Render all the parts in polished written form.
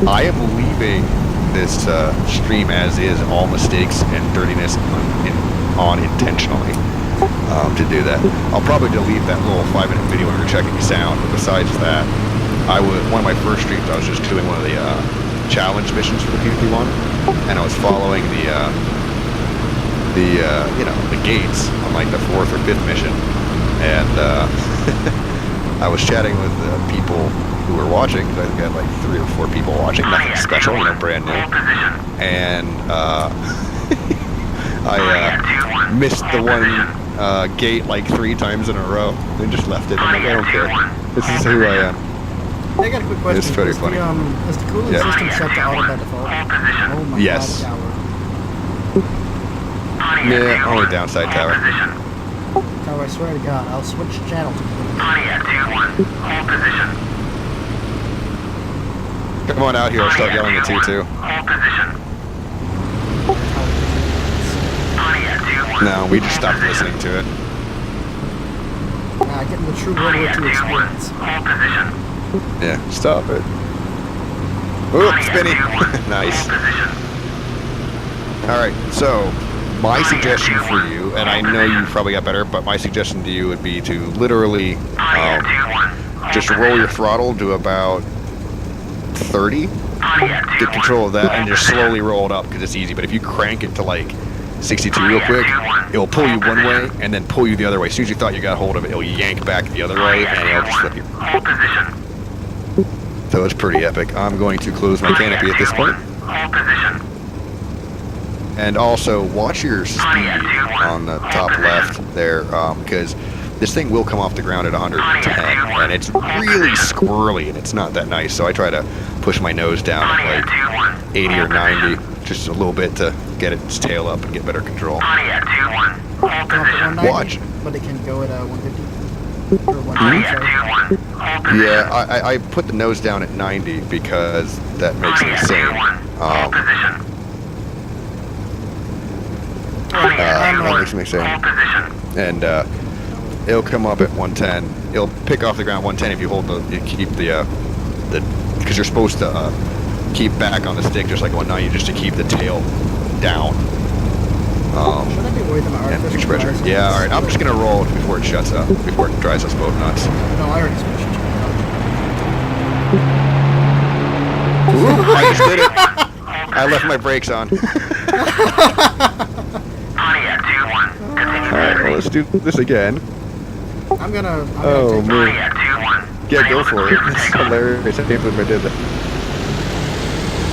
I am leaving this stream as is, all mistakes and dirtiness on intentionally to do that. I'll probably delete that little 5-minute video when we're checking sound, but besides that, one of my first streams, I was just doing one of the challenge missions for the PvP one, and I was following the gates on like the 4th or 5th mission, and I was chatting with people who were watching, because I got like 3 or 4 people watching, nothing special, brand new, and I missed the one gate like 3 times in a row, and just left it. I'm like, I don't care, this is who I am. I got a quick question. It's pretty funny. Is the cooling system set to auto by default? Oh my yes. God, tower. Yeah, only downside tower. Tower, I swear to God, I'll switch channel to Come on out here, I'll start yelling at you too. No, we just stopped listening to it. Getting the true World War II experience. Yeah, stop it. Ooh, spinny. Nice. Alright, so my suggestion for you, and I know you probably got better, but my suggestion to you would be to literally just roll your throttle to about 30, get control of that, and just slowly roll it up because it's easy. But if you crank it to like 62 real quick, it'll pull you one way and then pull you the other way. As soon as you thought you got hold of it, it'll yank back the other way and it'll just flip you. So it's pretty epic. I'm going to close my canopy at this point. And also, watch your speed on the top left there, because this thing will come off the ground at 110, and it's really squirrely, and it's not that nice, so I try to push my nose down at like 80 or 90, just a little bit to get its tail up and get better control. Watch. But it can go at 150? Or 150, Yeah, I put the nose down at 90 because that makes me sane. That makes me sane. And it'll come up at 110. It'll pick off the ground 110 if you hold you keep the because you're supposed to keep back on the stick just like 190 just to keep the tail down. Should I be worried about artificial pressure? Yeah, alright, I'm just gonna roll before it shuts up, before it drives us both nuts. No, I already switched. Ooh, I just did it! I left my brakes on. Alright, well, let's do this again. I'm gonna Oh, take man. Yeah, go for it. It's hilarious. I can't believe I did that.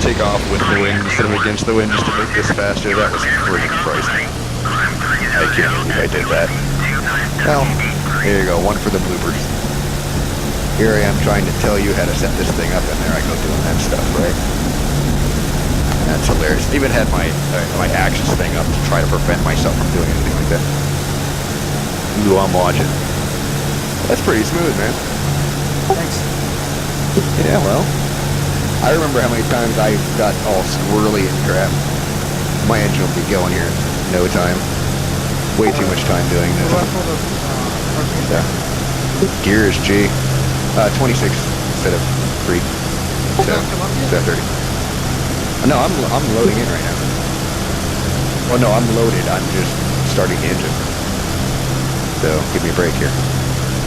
Take off with the wind instead of against the wind just to make this faster. That was freaking pricey. I can't believe I did that. Well, here you go. One for the bloopers. Here I am trying to tell you how to set this thing up, and there I go doing that stuff, right? That's hilarious. Even had my actions thing up to try to prevent myself from doing anything like that. Ooh, I'm watching. That's pretty smooth, man. Thanks. Yeah, well, I remember how many times I got all squirrely and crap. My engine will be going here in no time. Way too much time doing this. Yeah. Gear is G. 26 instead of 3. So 30. No, I'm loading in right now. Oh no, I'm loaded. I'm just starting the engine. So give me a break here.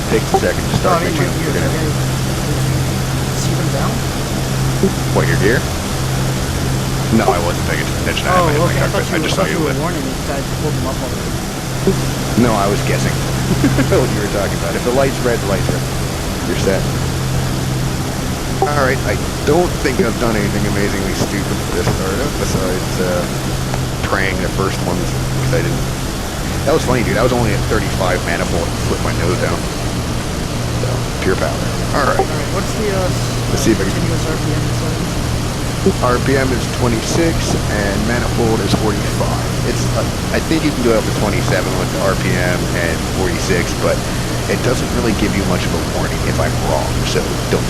Takes a second to start the engine. See them down? What, your gear? No, I wasn't paying attention. Oh, okay. I just saw you were with. warning me because I pulled them up already. No, I was guessing what you were talking about. If the light's red, the light's red. You're set. Alright, I don't think I've done anything amazingly stupid with this startup besides praying the first ones because I didn't. That was funny, dude. I was only at 35 manifold and flipped my nose down. So, pure power. Alright. Alright, what's the let's see if I can. continuous RPM inside? RPM is 26 and manifold is 45. It's I think you can go up to 27 with the RPM and 46, but it doesn't really give you much of a warning if I'm wrong, so don't.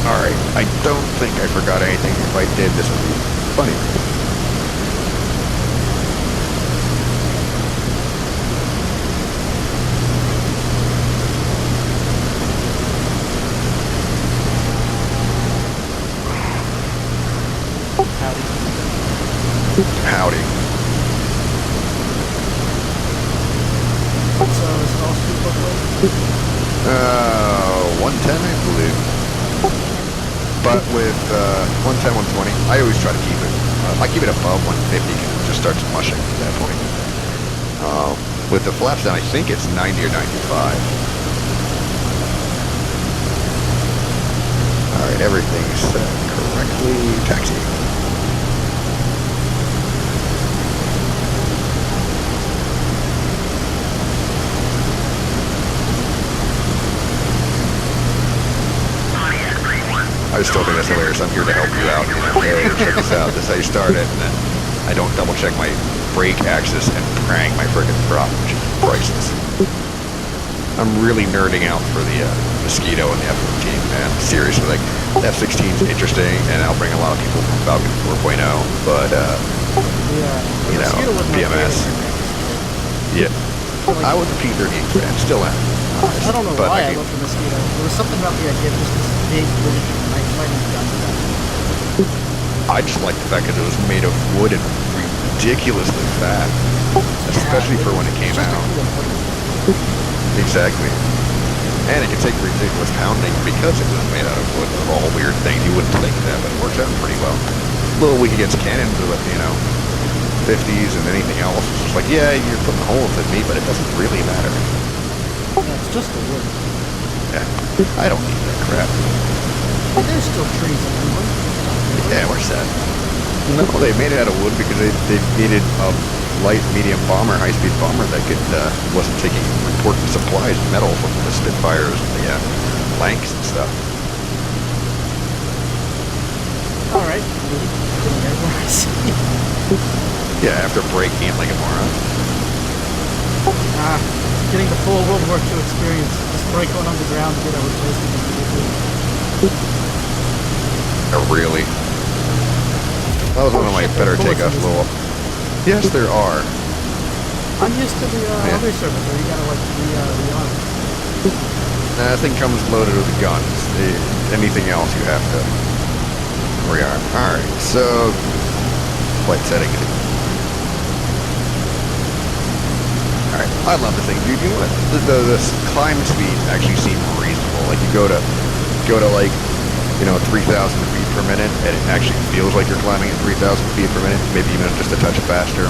Alright, I don't think I forgot anything. If I did, this would be funny. But with 110, 120, I always try to keep it. I keep it above 150 because it just starts mushing at that point. With the flaps down, I think it's 90 or 95. All right, everything's set correctly. Taxi. I was still think that's hilarious. I'm here to help you out. You know, hey, check this out. This is how you start it. And then I don't double check my brake axis and prang my friggin' prop, which is priceless. I'm really nerding out for the Mosquito and the F-15, man. Seriously, like, the F-16 is interesting, and I'll bring a lot of people from Falcon 4.0, but, you know, BMS. Yeah. I was a P-38 fan, still am. I don't know why I love the Mosquito. There was something about the idea of just this big night fighting gun. I just like the fact that it was made of wood and ridiculously fat, especially for when it came out. Exactly. And it can take ridiculous pounding because it was made out of wood. Of all weird things, you wouldn't think that, but it works out pretty well. A little weak against cannons, but, you know, 50s and anything else. It's just like, yeah, you're putting holes in me, but it doesn't really matter. Yeah, it's just the wood. Yeah, I don't need that crap. But there's still trees in England. Yeah, we're set. No, they made it out of wood because they needed a light, medium bomber, high-speed bomber that could wasn't taking important supplies, metal from the Spitfires and the Lanks and stuff. All right. Yeah, after braking it like a moron. Getting the full World War II experience. Just break one on the ground and get a replacement immediately. Oh, really? That was one of my better takeoffs. Little. Yes, there are. I'm used to the other service where you gotta like re-arm. That thing comes loaded with guns. Anything else you have to rearm. Alright, so flight setting. Alright, I love the thing. Dude, you know what? The climb speed actually seems reasonable. Like you go to like, you know, 3,000 feet per minute, and it actually feels like you're climbing at 3,000 feet per minute, maybe even just a touch faster.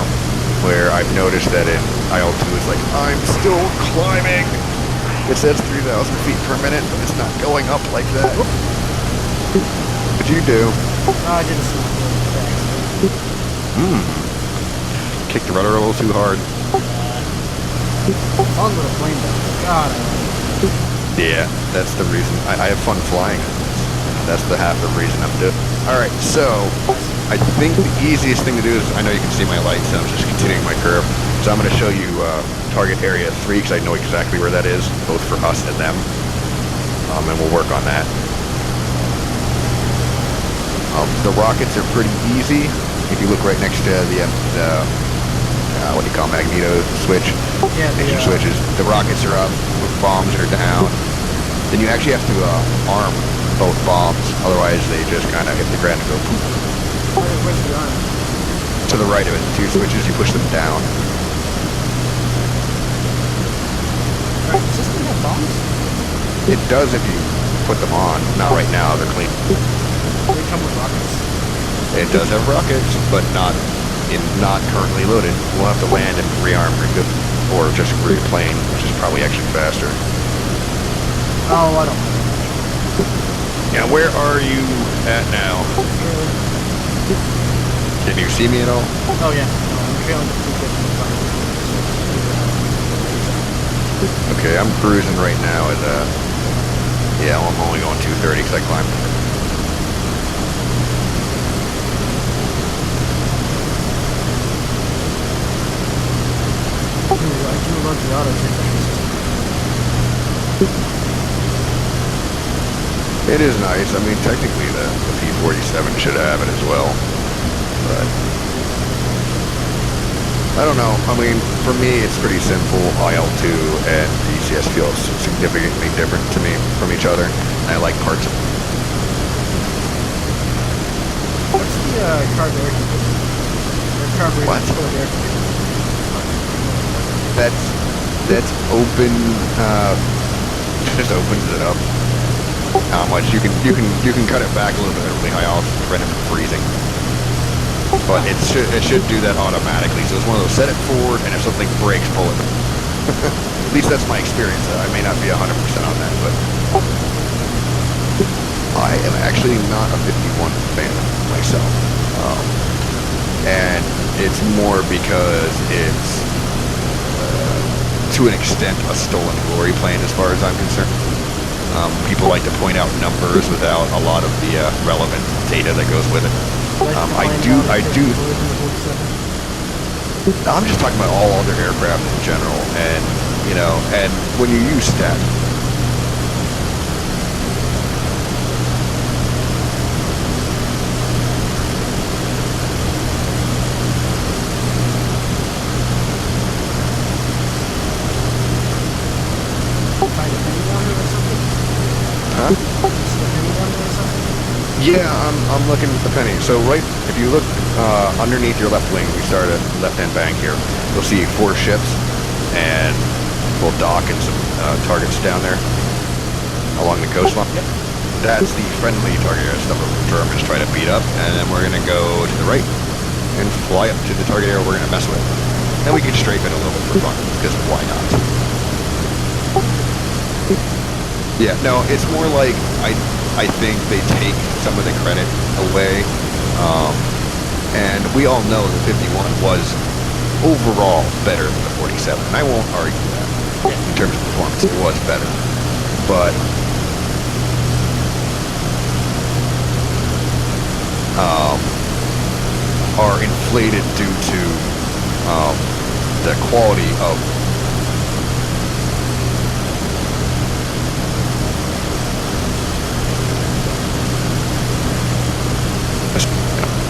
Where I've noticed that in IL-2 it's like, I'm still climbing. It says 3,000 feet per minute, but it's not going up like that. What'd you do? I did a snap. Kicked the rudder a little too hard. Fun little plane though. God, I love it. Yeah, that's the reason. I have fun flying. That's the half the reason I'm doing. Alright, so I think the easiest thing to do is, I know you can see my lights, and I'm just continuing my curve. So I'm going to show you target area 3, because I know exactly where that is, both for us and them. And we'll work on that. The rockets are pretty easy. If you look right next to the what do you call magneto switch? Yeah, engine switches. The rockets are up, the bombs are down. Then you actually have to arm both bombs, otherwise they just kind of hit the ground and go poof. Where's the arm? To the right of it, 2 switches, you push them down. Alright, does this thing have bombs? It does if you put them on. Not right now, they're clean. They come with rockets. It does have rockets, but not currently loaded. We'll have to land and rearm or just replane, which is probably actually faster. Oh, I don't know. Yeah, where are you at now? Can you see me at all? Oh yeah, no, I'm trailing the 250. Okay, I'm cruising right now at, yeah, I'm only going 230 because I climbed. I do love the auto transmission. It is nice. I mean, technically the P-47 should have it as well, but I don't know. I mean, for me, it's pretty simple. IL-2 and DCS feels significantly different to me from each other, and I like parts of it. What's the carb air conditioning? Or carburetor fluid air conditioning? That's open, just opens it up. how much you can cut it back a little bit at a really high altitude to prevent it from freezing. But it should do that automatically. So it's one of those, set it forward, and if something breaks, pull it. At least that's my experience. I may not be 100% on that, but I am actually not a 51 fan myself. And it's more because it's, to an extent, a stolen glory plane as far as I'm concerned. People like to point out numbers without a lot of the relevant data that goes with it. I do. I'm just talking about all other aircraft in general, and and when you use stat. Huh? Yeah, I'm looking at the penny. So if you look underneath your left wing, we start at left-hand bank here. You'll see 4 ships and a little dock and some targets down there along the coastline. Yep. That's the friendly target area stuff the Germans try to beat up, and then we're going to go to the right and fly up to the target area we're going to mess with. And we can strafe it a little bit for fun, because why not? Yeah, no, it's more like I think they take some of the credit away, and we all know the 51 was overall better than the 47, and I won't argue that. In terms of performance, it was better, but are inflated due to the quality of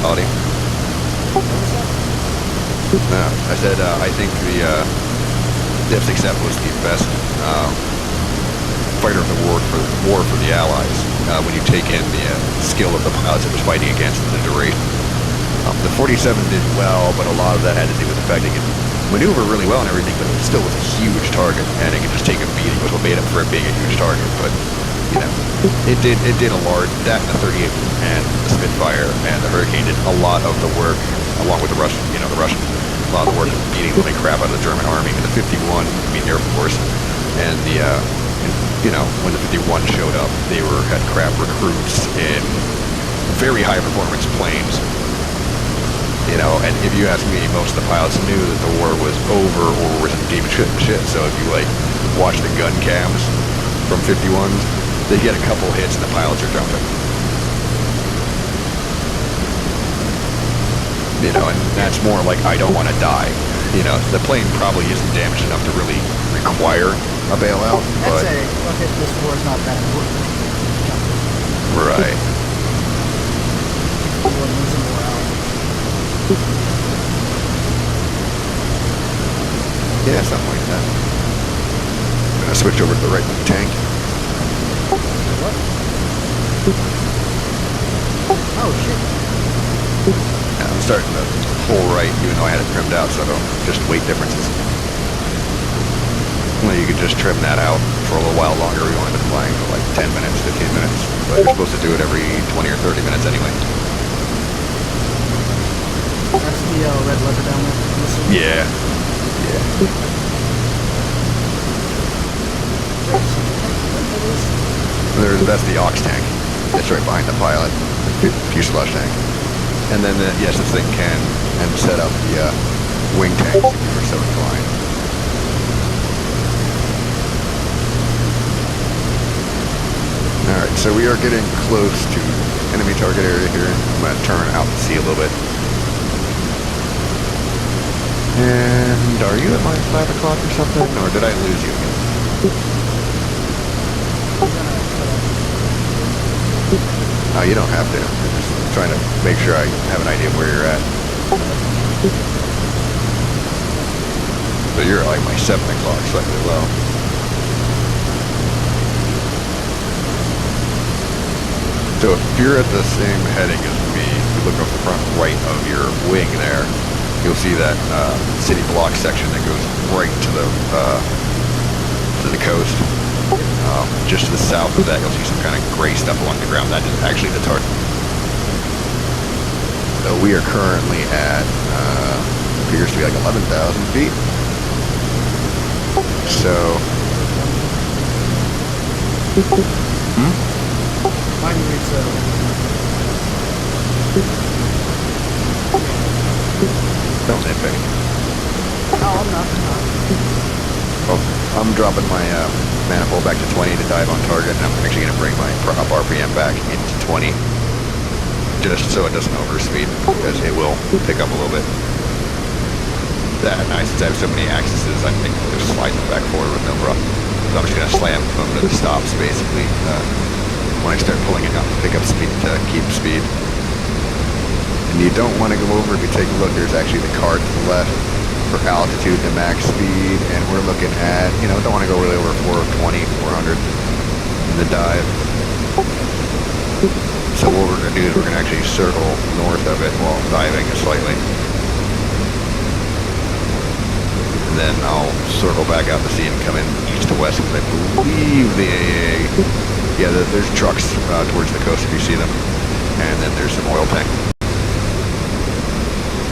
quality. No, I said I think the F-6F was the best fighter of the war for the Allies. When you take in the skill of the pilots it was fighting against and the duration. The 47 did well, but a lot of that had to do with the fact it could maneuver really well and everything, but it still was a huge target, and it could just take a beating. It was what made up for it being a huge target. But it did a large, that and the 38 and the Spitfire and the Hurricane did a lot of the work, along with the Russian, a lot of the work of beating the living crap out of the German army. And the 51, Air Force, and the when the 51 showed up, they had crap recruits in very high performance planes. And if you ask me, most of the pilots knew that the war was over or was in game shit. So if you watch the gun cams from 51s, they get a couple hits and the pilots are jumping. And that's more like, I don't want to die. The plane probably isn't damaged enough to really require a bailout. I'd say, look at this war is not that important. Right. Yeah, something like that. I'm gonna switch over to the right wing tank. What? Oh shit. Yeah, I'm starting to pull right, even though I had it trimmed out, so I don't just weight differences. Well, you could just trim that out for a little while longer. We only been flying for 10 minutes, 15 minutes, but you're supposed to do it every 20 or 30 minutes anyway. That's the red lever down there. Yeah. That's the aux tank. It's right behind the pilot, the fuselage tank. And then, yes, this thing can set up the wing tank for 7 flying. Alright, so we are getting close to enemy target area here. I'm going to turn out to sea a little bit. And are you at my 5 o'clock or something? Or did I lose you again? Oh, you don't have to. I'm just trying to make sure I have an idea of where you're at. So you're at my 7 o'clock, slightly low. So if you're at the same heading as me, if you look up the front right of your wing there, you'll see that city block section that goes right to the coast. Just to the south of that, you'll see some kind of gray stuff along the ground. That is actually the target. So we are currently at, appears to be like 11,000 feet. So, Mine reads don't nitpick. Oh, I'm not. Well, I'm dropping my manifold back to 20 to dive on target, and I'm actually going to bring my prop RPM back into 20, just so it doesn't overspeed, because it will pick up a little bit. That nice, since I have so many axes, I think I'll just slide them back forward with no problem. So I'm just going to slam them to the stops, basically, when I start pulling it up, pick up speed to keep speed. And you don't want to go over, if you take a look, there's actually the card to the left for altitude to max speed, and we're looking at, don't want to go really over 420, 400 in the dive. So what we're going to do is we're going to actually circle north of it while diving slightly. And then I'll circle back out to see him come in east to west, because I believe the AA, there's trucks towards the coast if you see them. And then there's some oil tank.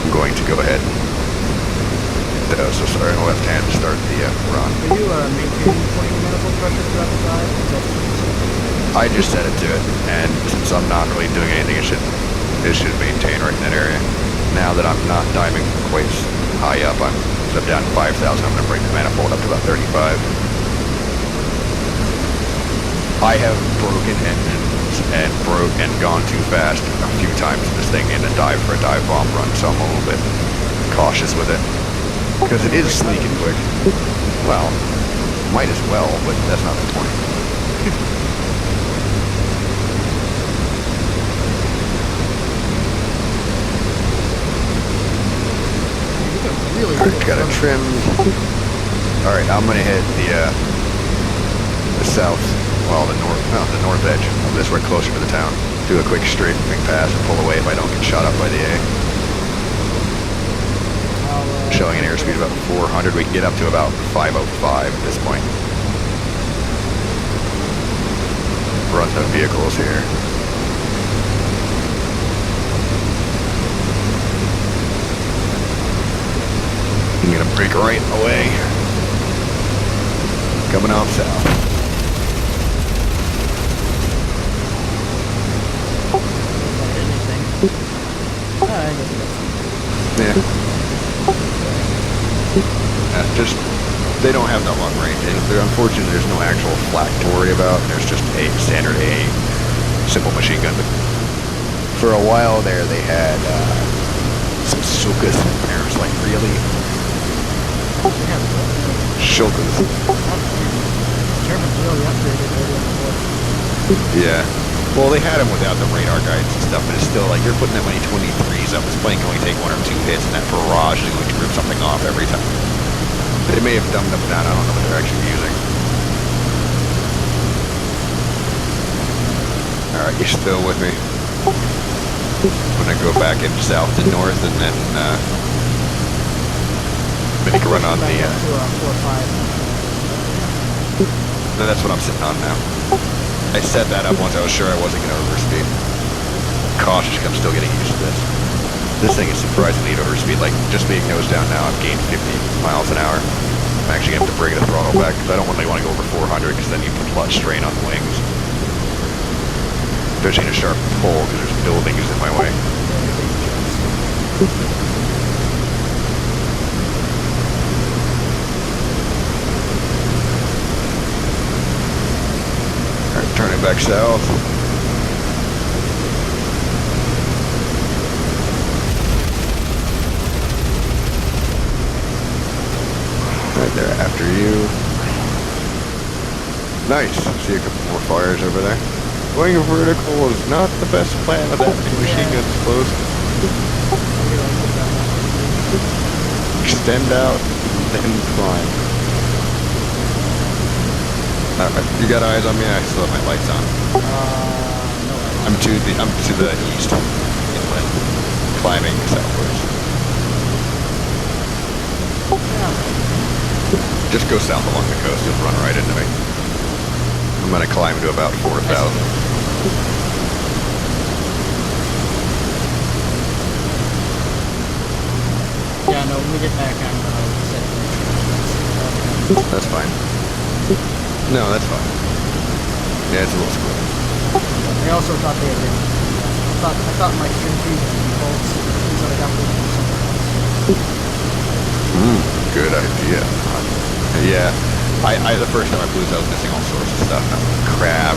I'm going to go ahead. So sorry, on the left hand to start the run. Are you maintaining 20 manifold pressure throughout the dive? I just set it to it, and since I'm not really doing anything, it should maintain right in that area. Now that I'm not diving quite high up, I'm down to 5,000. I'm going to bring the manifold up to about 35. I have broken engines and gone too fast a few times in this thing in a dive for a dive bomb run, so I'm a little bit cautious with it. Because it is sleek and quick. Well, might as well, but that's not the point. Got it trimmed. Alright, I'm gonna hit the south, the north edge of this, right closer to the town. Do a quick straight pass and pull away if I don't get shot up by the A. Showing an airspeed of about 400. We can get up to about 505 at this point. Run the vehicles here. I'm gonna break right away. Coming off south. Yeah. They don't have that long range. Unfortunately, there's no actual flak to worry about. There's just a standard simple machine gun. But for a while there, they had some Sukas in there. It was like, really? Shulkas. Yeah. Well, they had them without the radar guides and stuff, but it's still like you're putting that many 23s up. This plane can only take 1 or 2 hits, and that barrage is going to rip something off every time. They may have dumbed them down. I don't know what they're actually using. Alright, you're still with me. I'm going to go back in south to north, and then make a run on the... That's what I'm sitting on now. I set that up once I was sure I wasn't going to overspeed. Cautious, I'm still getting used to this. This thing is surprisingly at overspeed. Like, just being nose down now, I've gained 50 miles an hour. I'm actually going to have to bring the throttle back because I don't really want to go over 400 because then you put a lot of strain on the wings. Especially in a sharp pull because there's buildings in my way. Alright, turning back south. Right there after you. Nice. See a couple more fires over there. Going vertical is not the best plan of that machine gun's close. Extend out, then climb. Alright, you got eyes on me? I still have my lights on. No. I'm to the east, inland, climbing southwards. Yeah. Just go south along the coast, you'll run right into me. I'm gonna climb to about 4,000. Yeah, no, when we get back, I'm set. That's fine. No, that's fine. Yeah, it's a little school. I also thought they had been. I thought my string trees would be bolts, so I got them from somewhere else. Good idea. Yeah, the first time I flew, I was missing all sorts of stuff. Crab.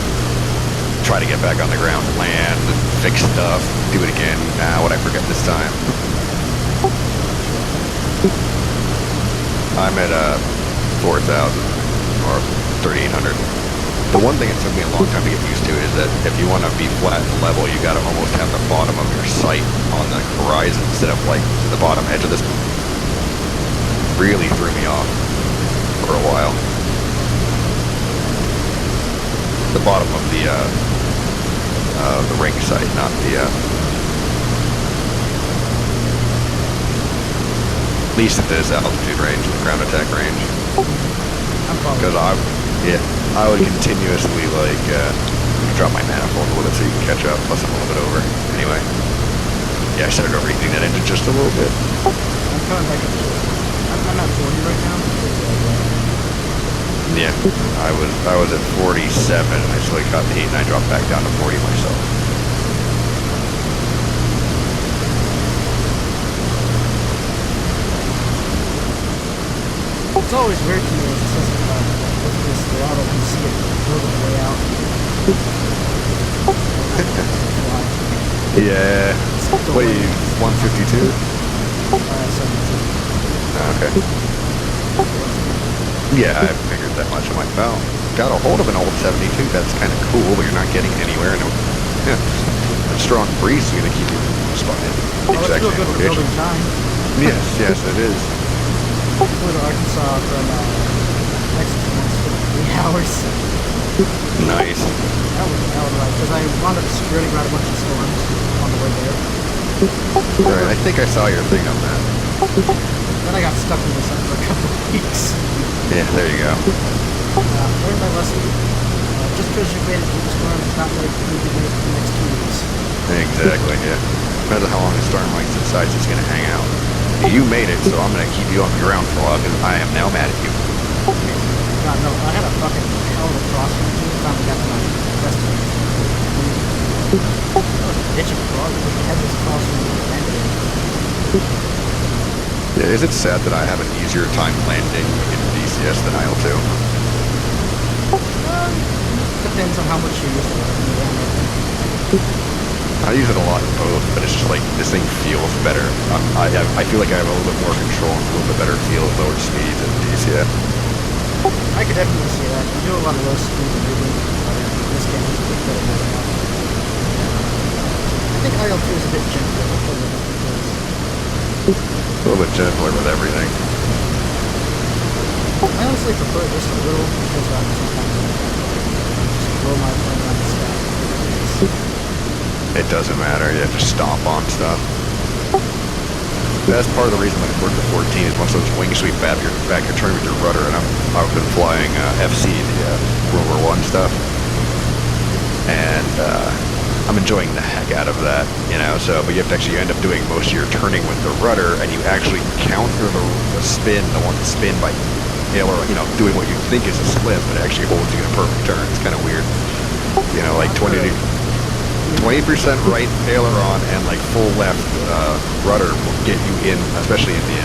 Try to get back on the ground, land, fix stuff, do it again. What'd I forget this time? I'm at 4,000 or 3,800. The one thing it took me a long time to get used to is that if you want to be flat and level, you got to almost have the bottom of your sight on the horizon instead of like the bottom edge of this. Really threw me off for a while. The bottom of the ring sight, not the at least at this altitude range, the ground attack range. Because I would continuously like drop my manifold a little bit so you can catch up, plus I'm a little bit over. Anyway, yeah, I started overheating that engine just a little bit. I'm coming back up to I'm at 40 right now. Yeah, I was at 47 and I slowly got the heat and I dropped back down to 40 myself. It's always weird to me as it says with this throttle, you see it moving way out. Yeah. What are you, 152? 17. Okay. Yeah, I figured that much. I'm like, well, got a hold of an old 72. That's kind of cool, but you're not getting anywhere. No, yeah, a strong breeze is going to keep you spotted. Oh, it's still good for building time. Yes, yes, it is. I flew to Arkansas from Mexico for 3 hours. Nice. That was right, because I wound up skirting around a bunch of storms on the way there. Right, I think I saw your thing on that. Then I got stuck in the sun for a couple of weeks. Yeah, there you go. Learned my lesson. Just because you made it through the storm, it's not like you can make it for the next 2 weeks. Exactly, yeah. Depends on how long the storm length decides it's going to hang out. You made it, so I'm going to keep you on the ground for a while because I am now mad at you. God, no, I had a fucking hell of a crosswind too. Finally got to my destination. I was bitching for all because I had this crosswind landed. Yeah, is it sad that I have an easier time landing in DCS than IL-2? Depends on how much you use it. I use it a lot in both, but it's just like, this thing feels better. I feel like I have a little bit more control and a little bit better feel at lower speeds in DCS. I could definitely see that. You do a lot of low speeds and moving, but this game is a bit better than that. I think IL-2 is a bit gentler with it. A little bit gentler with everything. I honestly prefer it just a little because sometimes I just throw my plane around the sky. It doesn't matter, you have to stomp on stuff. That's part of the reason I worked with 14 is once those wings sweep back, you're turning with your rudder, and I've been flying FC, the World War I stuff. And I'm enjoying the heck out of that, you know, so, but you have to actually end up doing most of your turning with the rudder, and you actually counter the spin, the one spin by aileron, you know, doing what you think is a slip, but it actually holds you in a perfect turn. It's kind of weird. You know, like 20% right aileron and like full left rudder will get you in, especially in the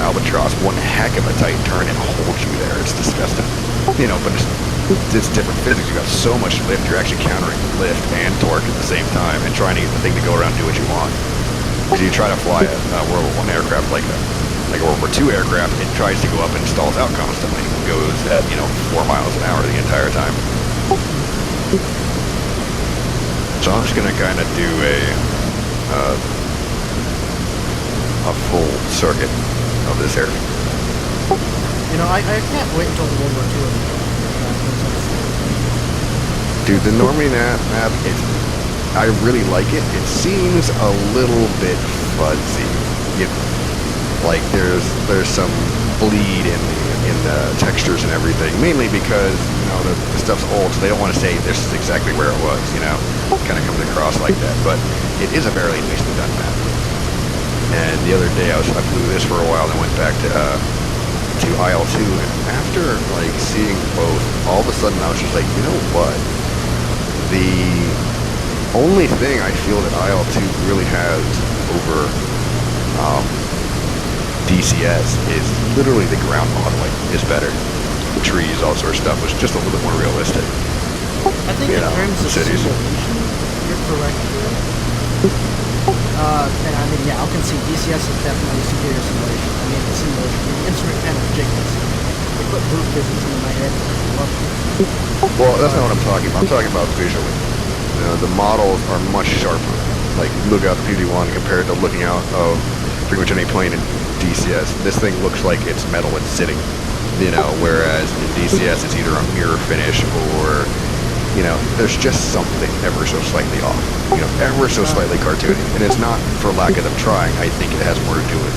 Albatross, one heck of a tight turn and hold you there. It's disgusting. You know, but it's different physics. You got so much lift, you're actually countering lift and torque at the same time and trying to get the thing to go around and do what you want. If you try to fly a World War I aircraft like a World War II aircraft, it tries to go up and stalls out constantly. It goes at, 4 miles an hour the entire time. So I'm just gonna kind of do a full circuit of this air. You know, I can't wait until the World War II. Dude, the Normandy map, I really like it. It seems a little bit fuzzy. Like there's some bleed in the textures and everything, mainly because the stuff's old, so they don't want to say this is exactly where it was. Kind of comes across like that, but it is a fairly nicely done map. And the other day I flew this for a while, and went back to IL2, and after like seeing both, all of a sudden I was just like, you know what? The only thing I feel that IL2 really has over DCS is literally the ground modeling is better. Trees, all sorts of stuff was just a little bit more realistic. I think in terms of cities. simulation, you're correct here. And I mean, yeah, I'll concede DCS is definitely superior simulation. I mean, the simulation, the instrument panel is ridiculous. They put loop physics into my head. I love it. Well, that's not what I'm talking about. I'm talking about visually. The models are much sharper. Like, look out the PD-1 compared to looking out of pretty much any plane in DCS. This thing looks like it's metal and sitting. Whereas in DCS it's either a mirror finish or, there's just something ever so slightly off. Ever so slightly cartoony. And it's not for lack of them trying. I think it has more to do with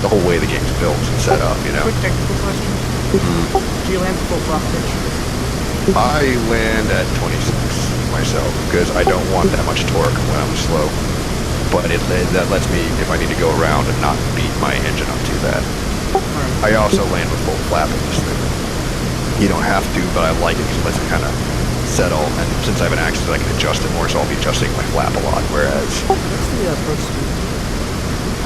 the whole way the game's built and set up, Quick technical question. Do you land full prop pitch? I land at 26 myself because I don't want that much torque when I'm slow. But that lets me, if I need to go around, and not beat my engine up too bad. I also land with full flap in this thing. You don't have to, but I like it because it lets it kind of settle, and since I have an axis, I can adjust it more, so I'll be adjusting my flap a lot, whereas... What's the approach speed?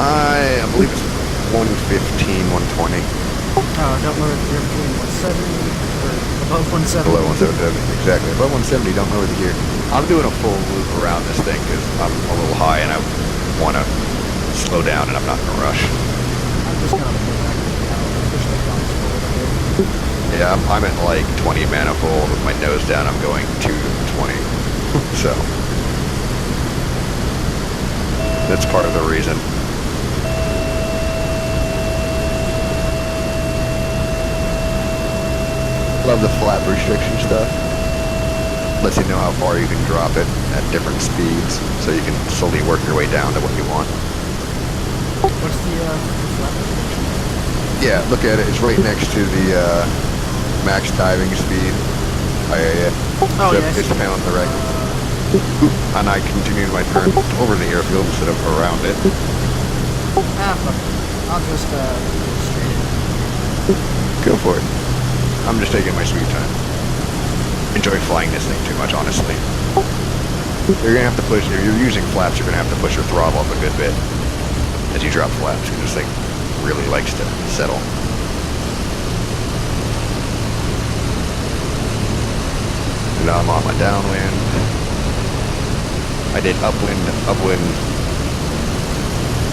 I believe it's 115, 120. Don't lower the gear between 170 or above 170. Below 170, exactly. Above 170, don't lower the gear. I'm doing a full loop around this thing because I'm a little high and I want to slow down and I'm not in a rush. I'm just going to go back to the push the box forward a bit. Yeah, I'm at like 20 manifold with my nose down. I'm going 220. So that's part of the reason. Love the flap restriction stuff. Lets you know how far you can drop it at different speeds, so you can slowly work your way down to what you want. What's the flap restriction? Yeah, look at it. It's right next to the max diving speed. Oh, yeah. It's the panel on the right. And I continued my turn over the airfield instead of around it. Fuck it. I'll just straight in. Go for it. I'm just taking my sweet time. Enjoy flying this thing too much, honestly. You're gonna have to push, if you're using flaps, you're gonna have to push your throttle up a good bit as you drop flaps, because this thing really likes to settle. And now I'm on my downwind. I did upwind,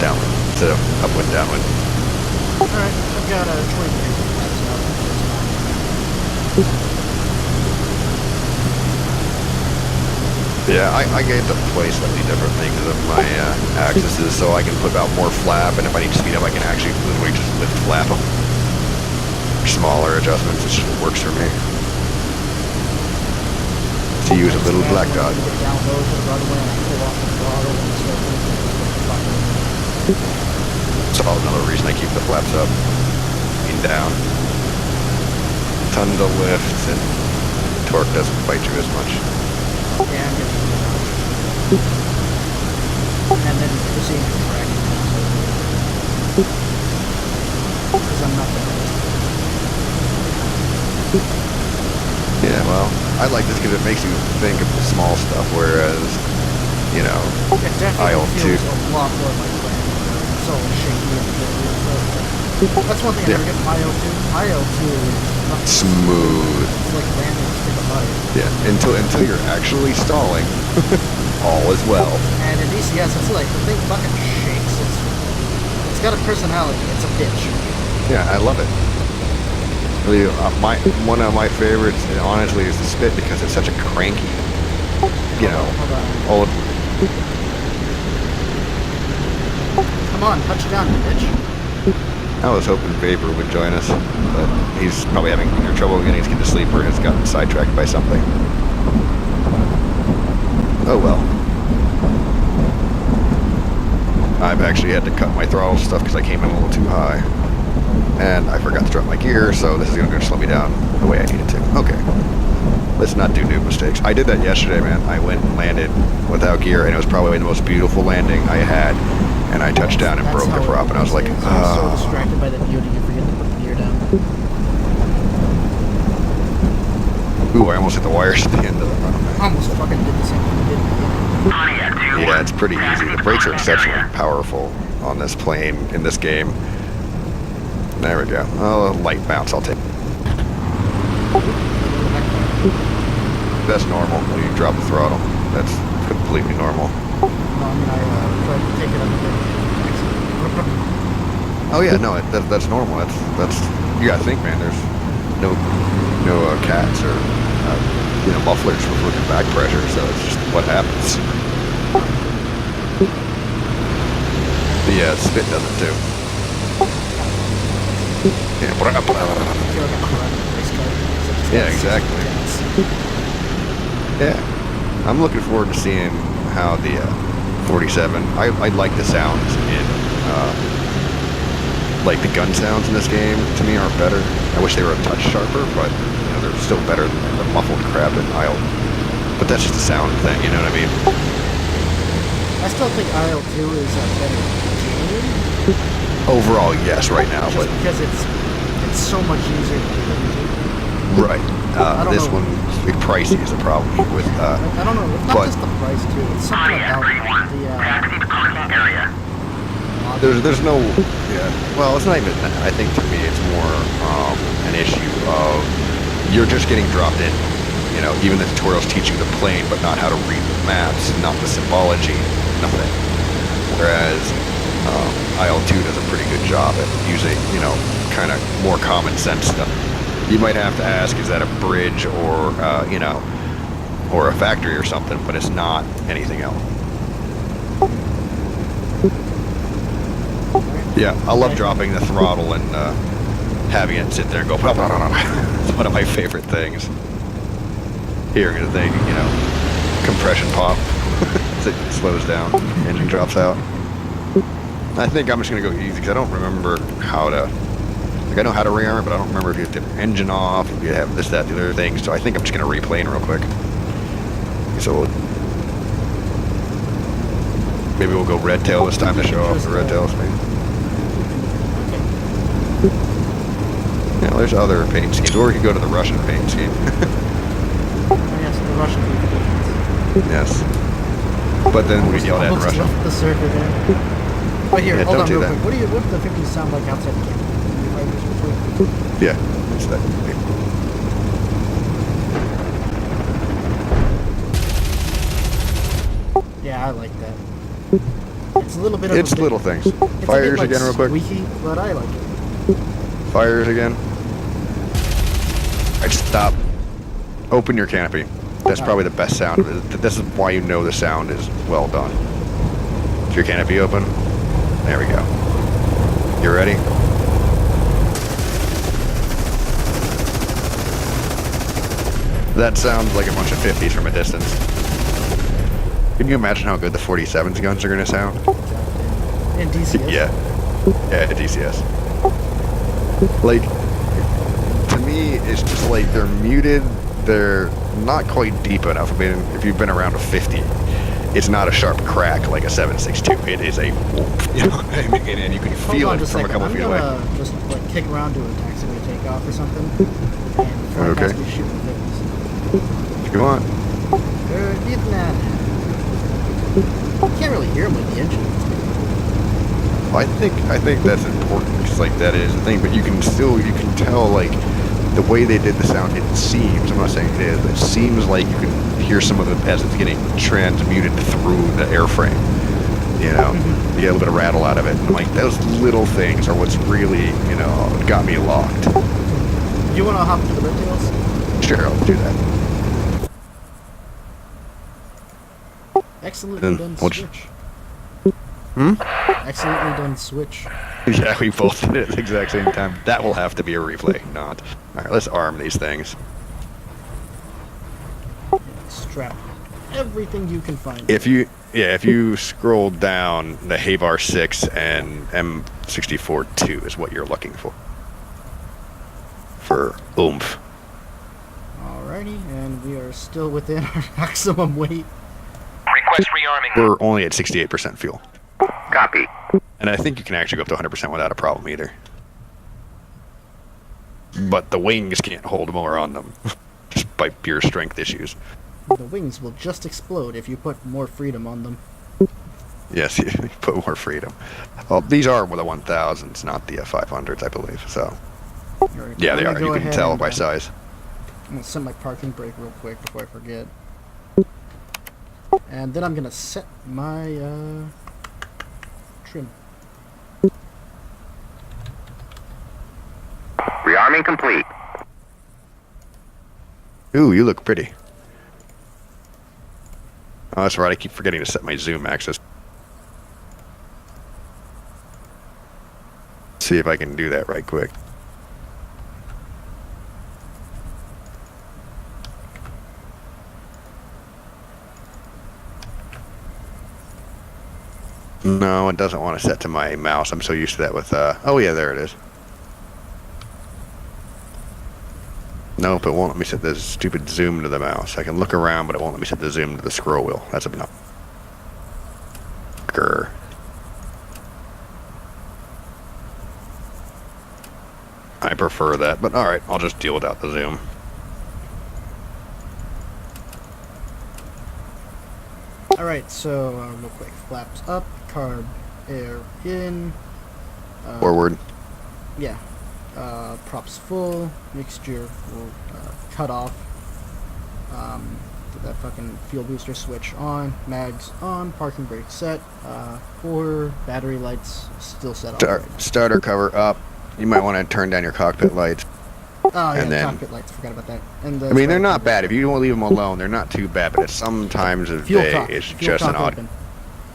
downwind, instead of upwind, downwind. Alright, I've got 20 degrees of flaps now. Yeah, I get to play slightly differently because of my axes, so I can put out more flap, and if I need to speed up, I can actually literally just lift flap them. Smaller adjustments, it just works for me. To use a little black dot. Down low to the runway and I pull off the throttle and That's another reason I keep the flaps up and down. Tons of lifts, and torque doesn't bite you as much. yeah, I'm getting it. And then proceed to track because I'm not the best. Yeah, well, I like this because it makes you think of the small stuff, whereas, It definitely IL2. feels a lot more like land. It's all shaky and so that's one thing I never get from IL2. IL2 is not Smooth. It's like landing a stick of butter. Yeah, until you're actually stalling, all is well. And in DCS, it's like the thing fucking shakes. It's got a personality. It's a bitch. Yeah, I love it. Really, one of my favorites, honestly, is the Spit because it's such a cranky, Hold on. old. Come on, touch down, you bitch. I was hoping Vapor would join us, but he's probably having either trouble getting his kid to sleep or has gotten sidetracked by something. Oh well. I've actually had to cut my throttle stuff because I came in a little too high. And I forgot to drop my gear, so this is going to slow me down the way I need it to. Okay. Let's not do new mistakes. I did that yesterday, man. I went and landed without gear, and it was probably the most beautiful landing I had. And I touched down and broke the prop, and I was like, I'm so distracted by the beauty, you forget to put the gear down. Ooh, I almost hit the wires at the end of the run. I almost fucking did the same thing you did. Yeah, it's pretty easy. The brakes are exceptionally powerful on this plane in this game. There we go. Oh, light bounce, I'll take. That's normal when you drop the throttle. That's completely normal. No, I mean, I tried to take it up Oh yeah, no, that's normal. That's you gotta think, man. There's no cats or mufflers with working back pressure, so it's just what happens. But yeah, spit does it too. Yeah, exactly. Yeah, I'm looking forward to seeing how the 47. I like the sounds in like the gun sounds in this game. To me, aren't better. I wish they were a touch sharper, but they're still better than the muffled crap in Isle. But that's just a sound thing, you know what I mean? I still think IL-2 is a better game. Overall, yes, right now, just but because it's so much easier to get into. right. This one, big pricey is a problem with. I don't know. It's not just the price too. It's something about the. There's no. Yeah. Well, it's not even that. I think to me, it's more an issue of you're just getting dropped in. Even the tutorials teach you the plane, but not how to read the maps, not the symbology, nothing. Whereas IL-2 does a pretty good job at using, kind of more common sense stuff. You might have to ask, is that a bridge or, or a factory or something, but it's not anything else. Yeah, I love dropping the throttle and having it sit there and go, it's one of my favorite things. Hearing the thing, compression pop as it slows down, engine drops out. I think I'm just going to go easy because I don't remember how to, I know how to rearm it, but I don't remember if you have to turn the engine off, if you have this, that, the other thing. So I think I'm just going to replane real quick. So maybe we'll go red tail this time to show off the red tail speed. Yeah, there's other paint schemes, or you can go to the Russian paint scheme. Yes, the Russian people. Yes. But then we yelled at Russian. The server there. But here, Yeah, hold don't on do real that. quick. What do the 50s sound like outside the camera? Yeah, it's that. Yeah, I like that. It's a little bit of It's little things. Fires like again real quick. Squeaky, but I like it. Fires again. I just stop. Open your canopy. That's probably the best sound of it. This is why you know the sound is well done. Is your canopy open? There we go. You ready? That sounds like a bunch of 50s from a distance. Can you imagine how good the 47's guns are going to sound? And DCS. Yeah. Yeah, DCS. Like, to me, it's just like they're muted. They're not quite deep enough. I mean, if you've been around a 50, it's not a sharp crack like a 7.62. It is a whoop. You know what I mean? And you can feel it from a couple feet away. I'm gonna just like kick around to a taxiway takeoff or something. And try Okay. to shoot the 50s. If you want. Vietnam. You can't really hear them with the engine. I think that's important because like that is the thing, but you can tell like the way they did the sound. It seems, I'm not saying it is, but it seems like you can hear some of it as it's getting transmuted through the airframe. You get a little bit of rattle out of it, and like those little things are what's really got me locked. Do you want to hop into the red tails? Sure, I'll do that. Excellently done switch. Excellently done switch. Yeah, we both did it at the exact same time. That will have to be a replay, not. All right, let's arm these things. Strap. everything you can find. If you scroll down, the Havar 6 and M64 2 is what you're looking for oomph. Alrighty, and we are still within our maximum weight. Request rearming. We're only at 68% fuel. Copy. And I think you can actually go up to 100% without a problem either. But the wings can't hold more on them, just by pure strength issues. The wings will just explode if you put more freedom on them. Yes, you put more freedom. Well, these are the 1000s, not the 500s, I believe. So, Right, yeah, they I'm are. gonna You go can ahead tell and, by size. I'm gonna set my parking brake real quick before I forget. And then I'm gonna set my trim. Rearming complete. Ooh, you look pretty. Oh, that's right. I keep forgetting to set my zoom axis. See if I can do that right quick. No, it doesn't want to set to my mouse. I'm so used to that with, oh yeah, there it is. Nope, it won't let me set the stupid zoom to the mouse. I can look around, but it won't let me set the zoom to the scroll wheel. That's enough. Grr. I prefer that, but alright, I'll just deal without the zoom. Alright, so real quick. Flaps up, carb air in. Forward. Yeah. Props full, mixture will cut off. That fucking fuel booster switch on, mags on, parking brake set, 4 battery lights still set off. Right now. Starter cover up. You might want to turn down your cockpit lights. Oh yeah, and then, cockpit lights. Forgot about that. And I mean, they're not bad. If you don't leave them alone, they're not too bad. But at some times of fuel day, cock. it's Fuel just an cock odd. open.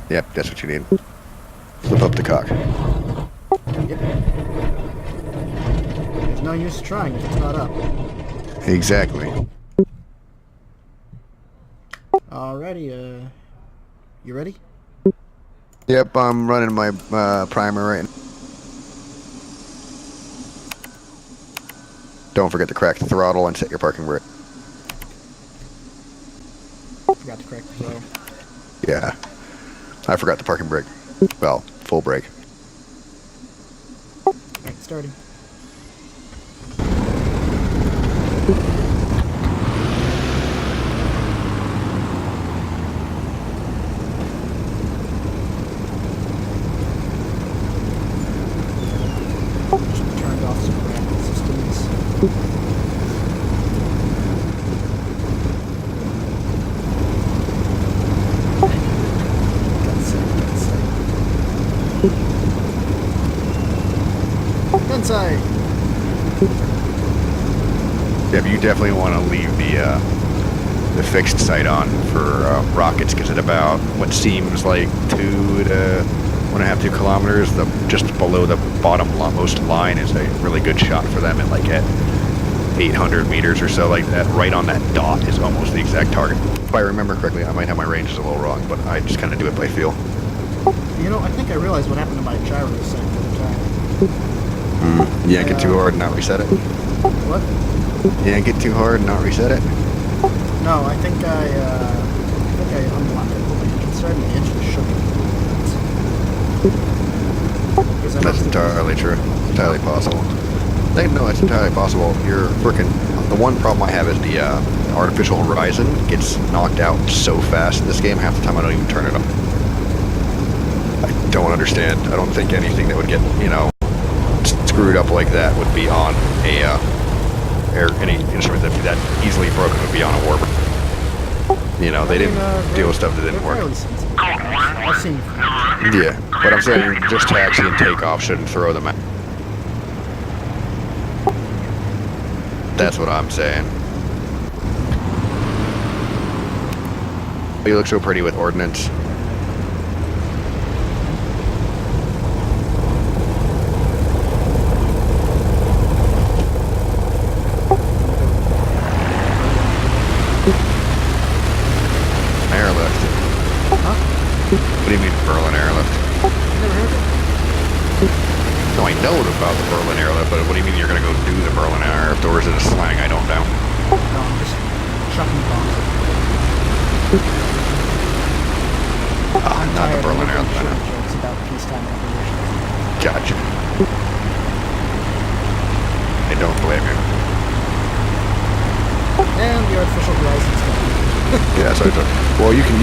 Yep, that's what you need. Flip up the cock. Yep. There's no use trying if it's not up. Exactly. Alrighty, you ready? Yep, I'm running my primer right now. Don't forget to crack the throttle and set your parking brake. Forgot to crack the throttle. Yeah. I forgot the parking brake. Well, full brake. Alright, starting. Just turned off some random systems. Inside. Yeah, but you definitely want to leave the fixed sight on for rockets, because at about what seems like 2 to 1.5, 2 kilometers, just below the bottom-most line is a really good shot for them at 800 meters or so, like that. Right on that dot is almost the exact target. If I remember correctly, I might have my ranges a little wrong, but I just kind of do it by feel. You know, I think I realized what happened to my gyro set the other time. Yank it too hard and not reset it. What? Yank it too hard and not reset it. No, I think I unlocked it when my engine started and the engine shook. That's entirely true. Entirely possible. No, it's entirely possible. You're frickin'. The one problem I have is the artificial horizon gets knocked out so fast in this game. Half the time I don't even turn it on. I don't understand. I don't think anything that would get, screwed up like that would be on any instrument that easily broken would be on a warp. They didn't deal with stuff that didn't work. I've seen. Yeah, but I'm saying just taxi and takeoff shouldn't throw them out. That's what I'm saying. You look so pretty with ordnance. What do you mean Berlin airlift? You never heard of it? No, I know about the Berlin airlift, but what do you mean you're gonna go do the Berlin airlift, or is it a slang I don't know? No, I'm just chucking bombs. Not the Berlin Tired of airlift. making I know. short jokes about peacetime operations. Gotcha. I don't blame you. And the artificial horizon's gone. Yeah, so well, you can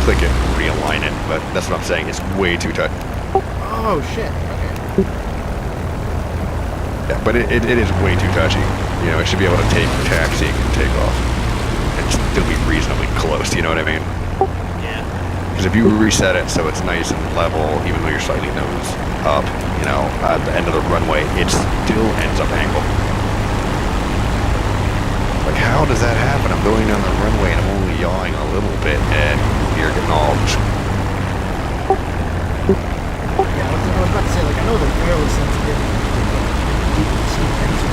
click it, and realign it, but that's what I'm saying. It's way too tight. Oh shit. Okay. Yeah, but it is way too touchy. You know, it should be able to take taxi and take off, and still be reasonably close. You know what I mean? Yeah. Because if you reset it so it's nice and level, even though you're slightly nose up, you know, at the end of the runway, it still ends up angled. Like, how does that happen? I'm going down the runway and I'm only yawing a little bit, and you're getting all. Yeah, I was about to say, like, I know they're fairly sensitive to deep sea tanks or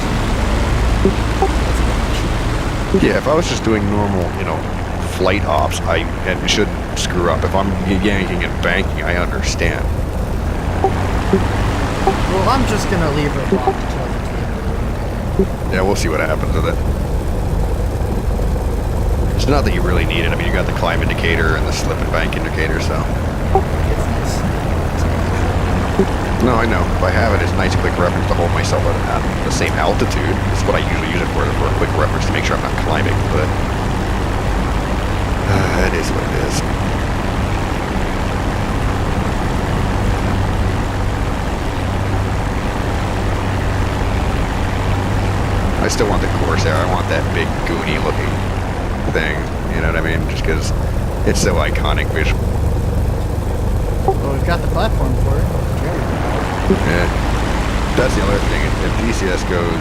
something. Yeah, if I was just doing normal, you know, flight ops, it shouldn't screw up. If I'm yanking and banking, I understand. Well, I'm just gonna leave it locked until I get to the end of the Yeah, we'll see what happens with it. It's not that you really need it. I mean, you got the climb indicator and the slip and bank indicator, so. It's nice. No, I know. If I have it, it's a nice quick reference to hold myself at the same altitude. That's what I usually use it for a quick reference to make sure I'm not climbing, but it is what it is. I still want the Corsair. I want that big Goonie looking thing. You know what I mean? Just because it's so iconic visual. Well, we've got the platform for it. Yeah. That's the other thing. If DCS goes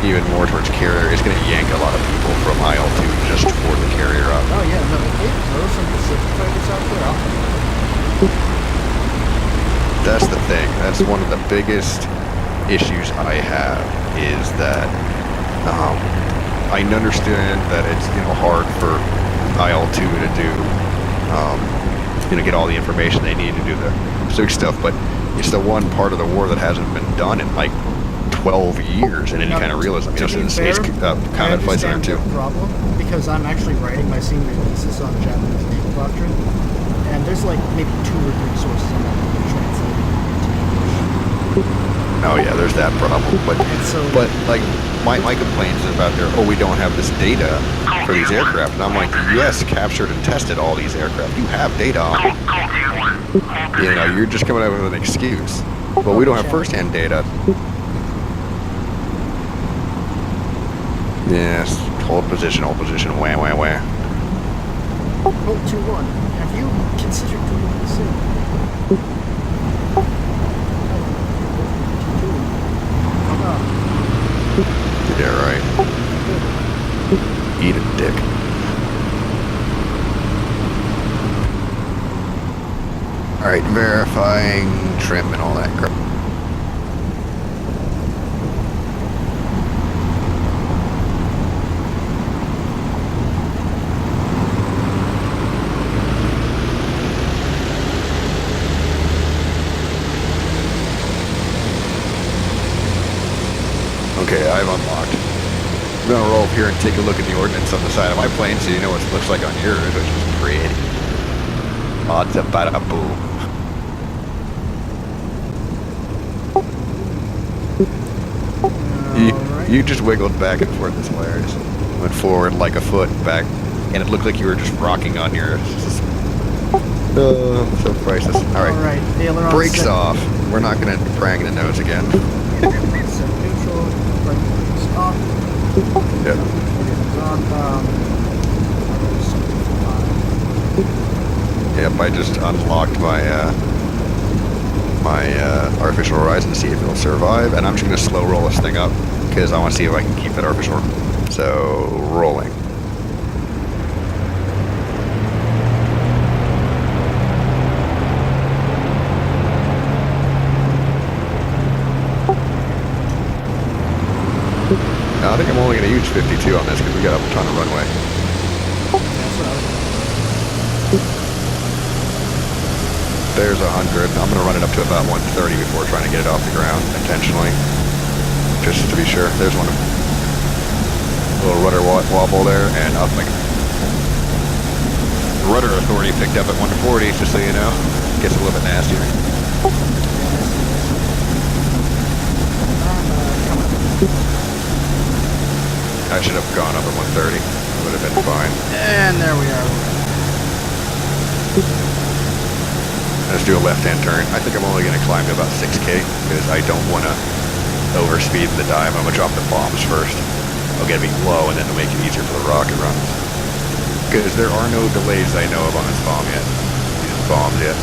even more towards carrier, it's going to yank a lot of people from IL-2 just for the carrier up. Oh yeah, no, there are some Pacific fighters out there. That's the thing. That's one of the biggest issues I have is that I understand that it's, you know, hard for IL-2 to do, you know, get all the information they need to do the Pacific stuff, but it's the one part of the war that hasn't been done in like 12 years in any kind of realism. You know, since Space Combat Flight Center 2. Problem because I'm actually writing my senior thesis on Japanese naval doctrine, and there's like maybe 2 or 3 sources on that that are translated to English. Oh yeah, there's that problem. But like my complaint is about we don't have this data for these aircraft, and I'm like, the U.S. captured and tested all these aircraft. You have data on them. You know, you're just coming up with an excuse. But we don't have first-hand data. Yes, hold position, wah, wah, wah. Hold 2-1. Have you considered doing the same? Yeah, right. Eat a dick. Alright, verifying trim and all that crap. Okay, I've unlocked. I'm gonna roll up here and take a look at the ordnance on the side of my plane so you know what it looks like on yours, which is pretty. Bada bada boom. You just wiggled back and forth. It's hilarious. Went forward like a foot back, and it looked like you were just rocking on yours. So priceless. All right, brakes off. We're not gonna prang the nose again. Set neutral, brakes off. Yep. Yep, I just unlocked my artificial horizon to see if it'll survive, and I'm just gonna slow roll this thing up because I want to see if I can keep that artificial. So rolling. I think I'm only going to use 52 on this because we got a ton of runway. That's what I was There's 100. I'm gonna run it up to about 130 before trying to get it off the ground intentionally. Just to be sure. There's one. A little rudder wobble there, and up like rudder authority picked up at 140, just so you know. Gets a little bit nastier. I should have gone up at 130. It would have been fine. And there we are. Let's do a left-hand turn. I think I'm only going to climb to about 6K because I don't want to overspeed the dive. I'm going to drop the bombs first. I'll get it low and then it'll make it easier for the rocket runs. Because there are no delays I know of on this bomb yet. These bombs yet.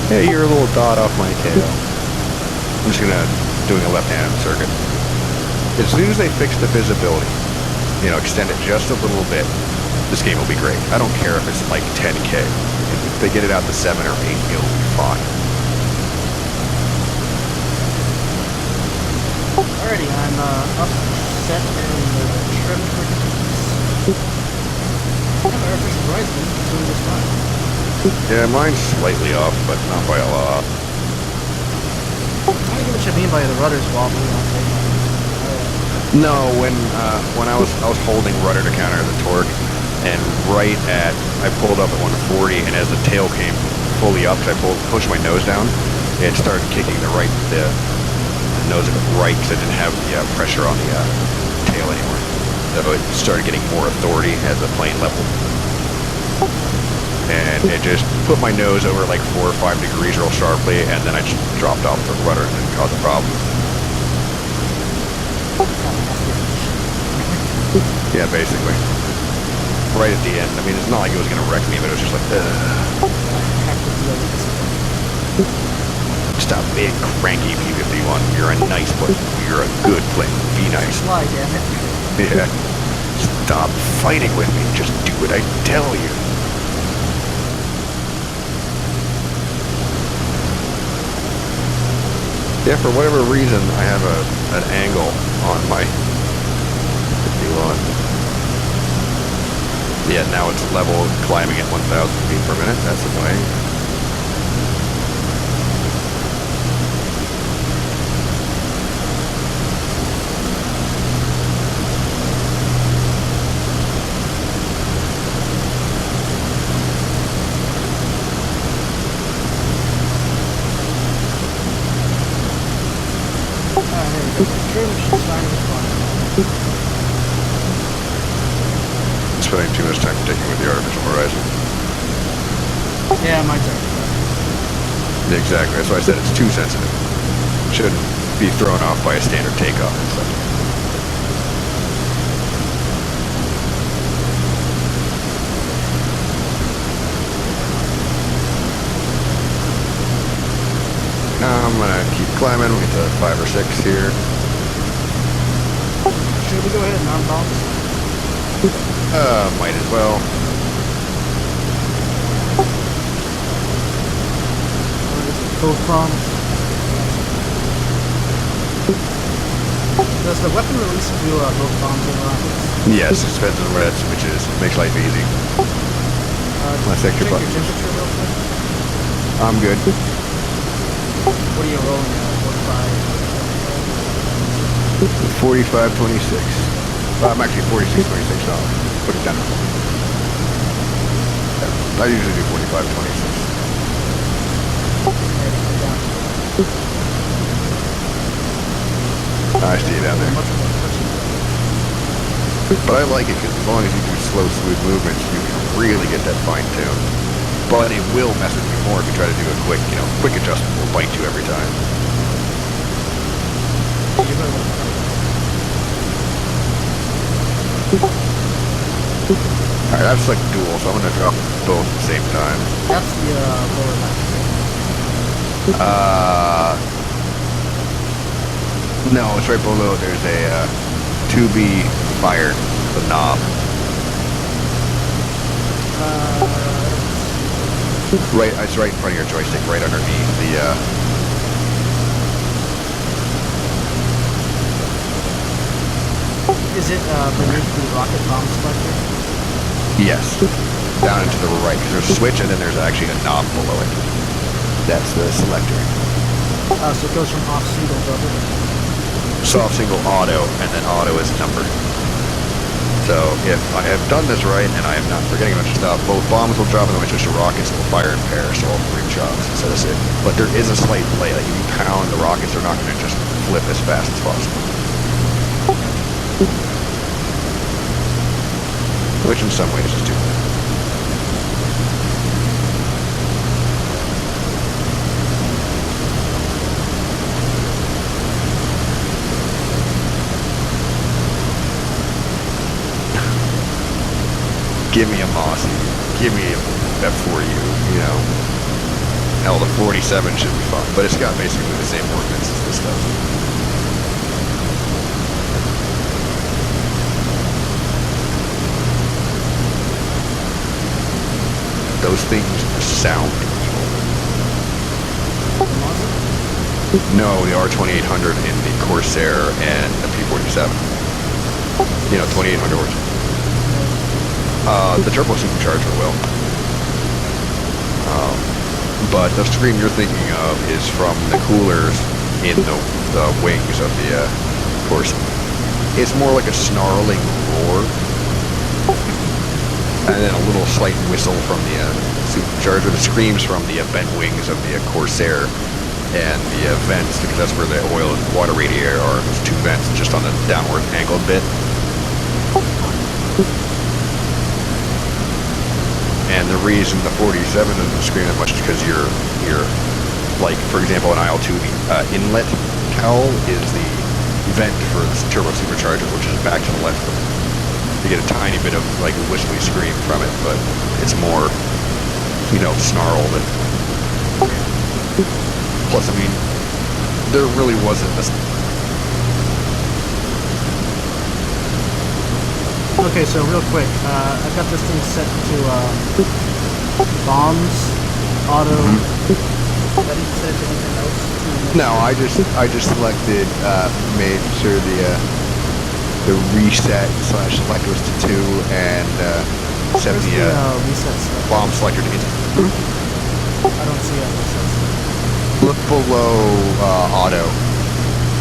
Hey, you're a little dot off my tail. I'm just going to doing a left-hand circuit. As soon as they fix the visibility, you know, extend it just a little bit, this game will be great. I don't care if it's like 10K. If they get it out to 7 or 8, it'll be fine. Alrighty, I'm upset and trimmed for the air pressure rising, doing just fine. Yeah, mine's slightly off, but not by a lot. I don't get what you mean by the rudder's wobbling on takeoff. No, when I was holding rudder to counter the torque, and right at I pulled up at 140, and as the tail came fully up, I pushed my nose down, it started kicking the nose of it right because I didn't have the pressure on the tail anymore. So it started getting more authority as the plane leveled, and it just put my nose over like 4 or 5 degrees real sharply, and then I just dropped off the rudder and caused a problem. Yeah, basically. Right at the end. I mean, it's not like it was going to wreck me, but it was just like, Stop being cranky, P-51. You're a nice plane. You're a good plane. Be nice. Fly, damn it. Yeah. Stop fighting with me. Just do what I tell you. Yeah, for whatever reason, I have an angle on my 51. Yeah, now it's level climbing at 1,000 feet per minute. That's annoying. Spending too much time sticking with the artificial horizon. Yeah, my turn. Exactly, that's why I said it's too sensitive. Shouldn't be thrown off by a standard takeoff and stuff. Now I'm gonna keep climbing. We get to 5 or 6 here. Should we go ahead and non-bounce? Might as well. Both bombs. Does the weapon release do both bombs in rockets? Yes, it depends on where that switch is. Makes life easy. Let's check your Check your buttons. temperature real quick. I'm good. What are you rolling at? 45.26. I'm actually 46.26 now. Put it down. I usually do 45.26. I see it down there. But I like it because as long as you do slow, smooth movements, you can really get that fine tune. But it will mess with you more if you try to do a quick adjustment will bite you every time. Alright, I've selected dual, so I'm going to drop both at the same time. That's the lower left. No, it's right below. There's a to be fired, the knob. Right, it's right in front of your joystick, right underneath the. Is it beneath the rocket bomb selector? Yes. down and to the right. There's a switch and then there's actually a knob below it. That's the selector. So it goes from off single double. Soft single auto, and then auto is a number. So if I have done this right and I am not forgetting a bunch of stuff, both bombs will drop and the switch to rockets will fire in pairs, so all 3 shots. So that's it. But there is a slight delay. Like if you pound the rockets, they're not going to just flip as fast as possible. Which in some ways is too bad. Give me a Mossy. Give me a F4U, you know. Hell, the 47 should be fun, but it's got basically the same ordnance as this stuff. Those things sound evil. No, the R2800 in the Corsair and the P47. You know, 2800 horse. The turbo supercharger will. But the scream you're thinking of is from the coolers in the wings of the Corsair. It's more like a snarling roar. And then a little slight whistle from the supercharger. The screams from the vent wings of the Corsair and the vents, because that's where the oil and water radiator are. Those 2 vents just on the downward angled bit. And the reason the 47 doesn't scream that much is because you're like, for example, an IL-2, the inlet cowl is the vent for the turbo supercharger, which is back to the left. You get a tiny bit of like a whistly scream from it, but it's more, you know, snarl than. Plus, I mean, there really wasn't a. Okay, so real quick, I've got this thing set to bombs, auto. That didn't set it to anything else? No, I just selected, made sure the reset / select was to 2 and set Where's the reset stuff? bomb selector to into. I don't see a reset stuff. Look below auto,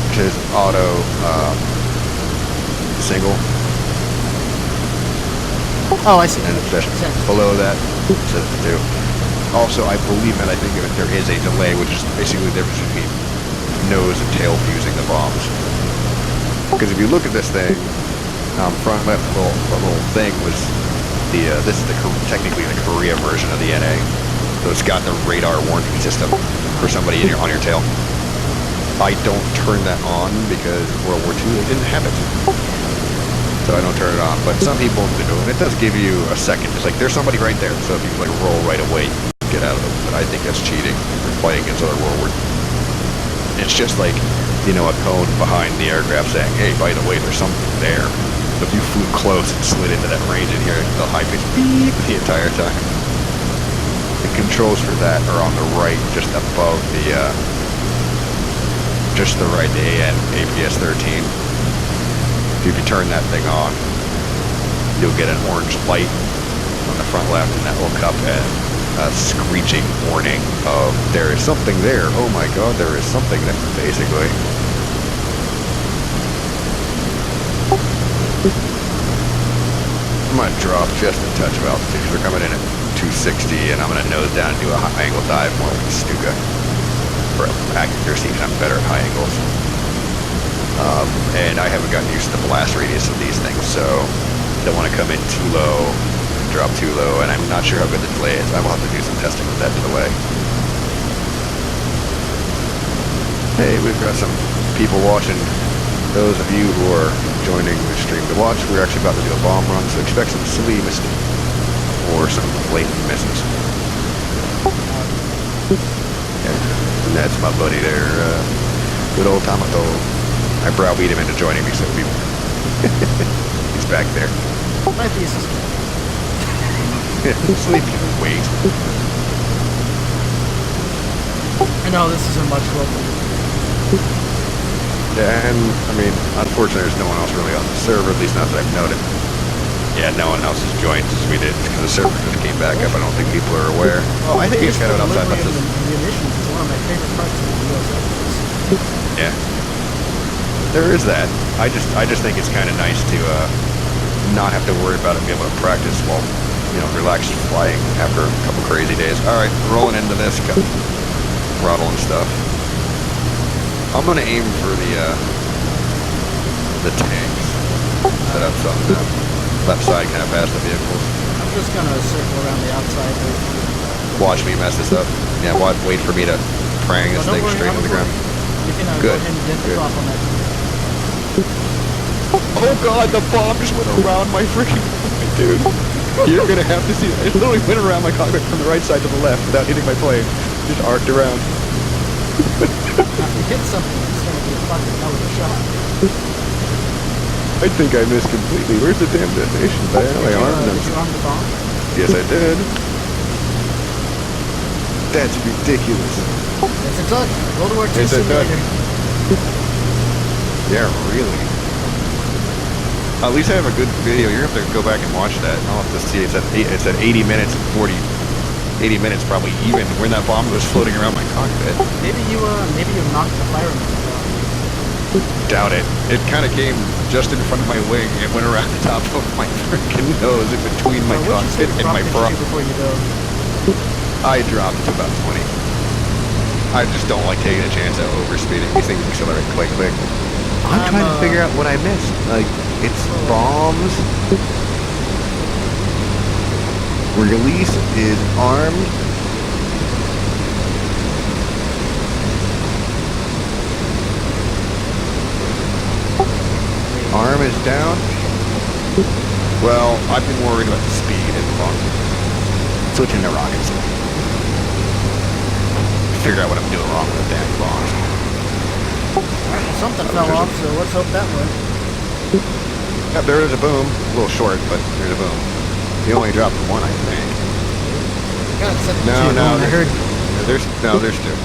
which is auto single. Oh, I see. And just below that, says to 2. Also, I believe that I think that there is a delay, which is basically the difference between nose and tail fusing the bombs. Because if you look at this thing, front left little thing was the this is technically the Korea version of the NA. So it's got the radar warning system for somebody on your tail. I don't turn that on because World War II they didn't have it. So I don't turn it on, but some people do, and it does give you a second. It's like, there's somebody right there, so if you like roll right away, get out of it. But I think that's cheating. You're fighting against other World War. It's just like, you know, a cone behind the aircraft saying, hey, by the way, there's something there. So if you flew close and slid into that range in here, the high-pitched beep the entire time. The controls for that are on the right, just above the, just to the right, the APS 13. If you turn that thing on, you'll get an orange light on the front left, and that will come and a screeching warning of there is something there. Oh my god, there is something there, basically. I'm going to drop just a touch of altitude because we're coming in at 260, and I'm going to nose down and do a high angle dive more like a Stuka for accuracy, because I'm better at high angles. And I haven't gotten used to the blast radius of these things, so I don't want to come in too low, drop too low, and I'm not sure how good the delay is. I will have to do some testing with that delay. Hey, we've got some people watching. Those of you who are joining the stream to watch, we're actually about to do a bomb run, so expect some silly misses or some blatant misses. And that's my buddy there, good old Tomato. I browbeat him into joining me, so he's back there. My thesis. Sleeping in wait. I know this isn't much work. Yeah, and I mean, unfortunately, there's no one else really on the server, at least not that I've noted. Yeah, no one else has joined since we did, because the server just came back up. I don't think people are aware. Oh, I think it's kind of outside. Delivery of the munitions is one of my favorite parts of the US Air Force. Yeah. There is that. I just think it's kind of nice to not have to worry about it and be able to practice while, relaxed flying after a couple crazy days. All right, rolling into this, got throttle and stuff. I'm gonna aim for the tanks set up on the left side, kind of past the vehicles. I'm just gonna circle around the outside. Watch me mess this up. Yeah, wait for me to prang this thing straight on the ground. You can Good. go ahead and get the prop on that. Oh god, the bomb just went around my freaking dude. You're gonna have to see it. It literally went around my cockpit from the right side to the left without hitting my plane. Just arced around. Now, if you hit something, it's gonna be a fucking hell of a shot. I think I missed completely. Where's the damn detonation? I armed them. Did you arm the bomb? Yes, I did. That's ridiculous. It's a duck. World War II It's a duck. simulator. Yeah, really. At least I have a good video. You're gonna have to go back and watch that. I'll have to see. It's at 80 minutes and 80 minutes probably even when that bomb was floating around my cockpit. Maybe you knocked the fireman down. Doubt it. It kind of came just in front of my wing. It went around the top of my freaking nose in between my cockpit and my prop. Before you go. I dropped to about 20. I just don't like taking a chance at overspeeding. These things accelerate quite quick. I'm trying to figure out what I missed. Like, it's bombs. Release is armed. Arm is down. Well, I've been worried about the speed and bomb. Switching to rockets. Figure out what I'm doing wrong with the damn bombs. Alright, well, something fell off, so let's hope that one. Yep, there is a boom. A little short, but there's a boom. You only dropped one, I think. Got it set to No, two. no, I heard. there's two.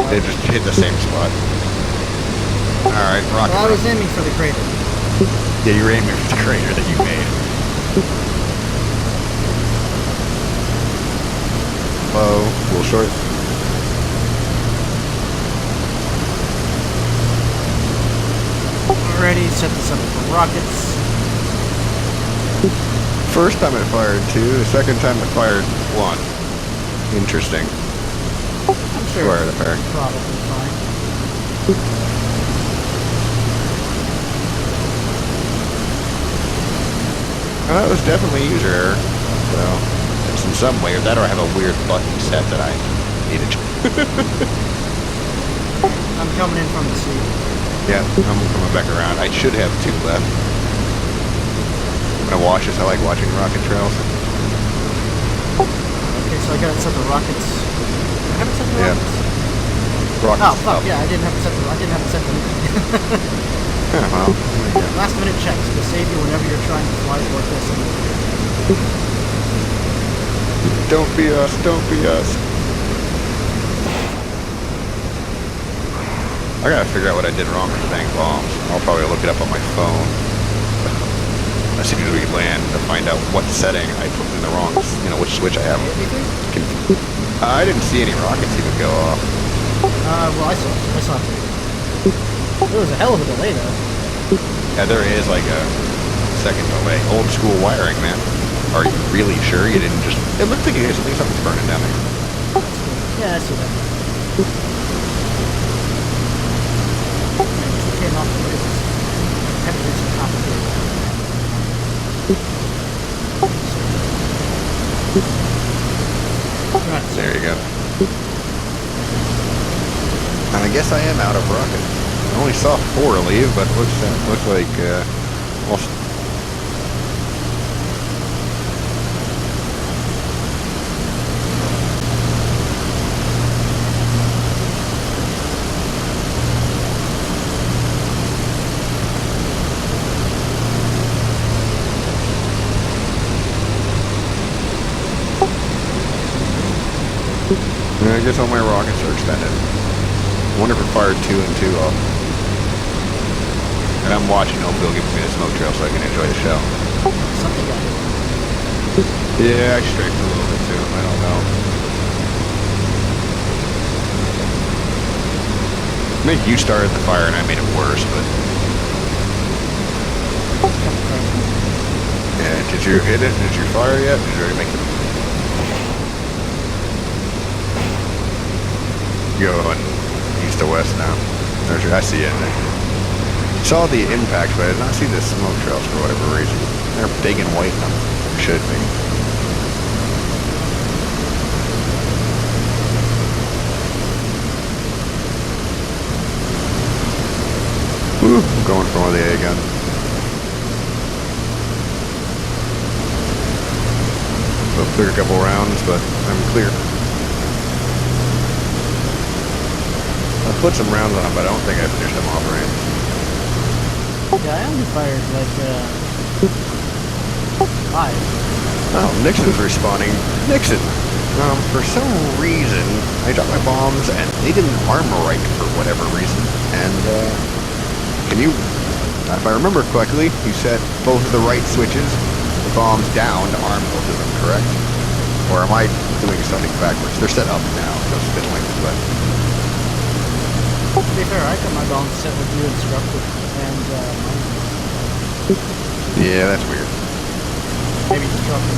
They just hit the same spot. Alright, rocket. Well, I was aiming for the crater. Yeah, you were aiming for the crater that you made. Low, a little short. Already set this up for rockets. First time it fired two, the second time it fired one. Interesting. I'm sure Fire it's the pair. probably fine. That was definitely user error. So, it's in some way, or that or I have a weird button set that I needed. I'm coming in from the sea. Yeah, I'm coming back around. I should have two left. I'm gonna watch this. I like watching rocket trails. Okay, so I got it set to rockets. I haven't set the Yeah. rockets. Rockets Oh fuck up. yeah! I didn't have it set to. I didn't have it set to. Yeah, well, there you go. Last minute checks to save you whenever you're trying to fly toward this. Don't be us. Don't be us. I gotta figure out what I did wrong with the dang bombs. I'll probably look it up on my phone. As soon as we land to find out what setting I put in the wrong, which switch I have. I didn't see any rockets even go off. Well, I saw it. There was a hell of a delay though. Yeah, there is like a second delay. Old school wiring, man. Are you really sure you didn't just... It looks like it is. I think something's burning down there. Yeah, I see that. It came off the rails. Had to do some complicated. Right. There you go. And I guess I am out of rockets. I only saw 4 leave, but looks like almost. I guess all my rockets are extended. I wonder if it fired 2 and 2 off. And I'm watching Oakville give me the smoke trail so I can enjoy the show. Something got hit. Yeah, I strafed a little bit too. I don't know. I think you started the fire and I made it worse, but yeah. Did you hit it? Did you fire yet? Did you already make it? Going east to west now. I see it. I saw the impact, but I did not see the smoke trails for whatever reason. They're big and white now. Should be. Woo, I'm going for one of the A again. So clear a couple rounds, but I'm clear. I put some rounds on, but I don't think I finished them off right. Yeah, I only fired like 5. Oh, Nixon's responding. Nixon, for some reason, I dropped my bombs and they didn't armor right for whatever reason. And, can you, if I remember correctly, you set both of the right switches, the bombs down to arm both of them, correct? Or am I doing something backwards? They're set up now, so it's fiddling, but... To be fair, I got my bombs set with you instructed, and Yeah, that's weird. maybe instructed.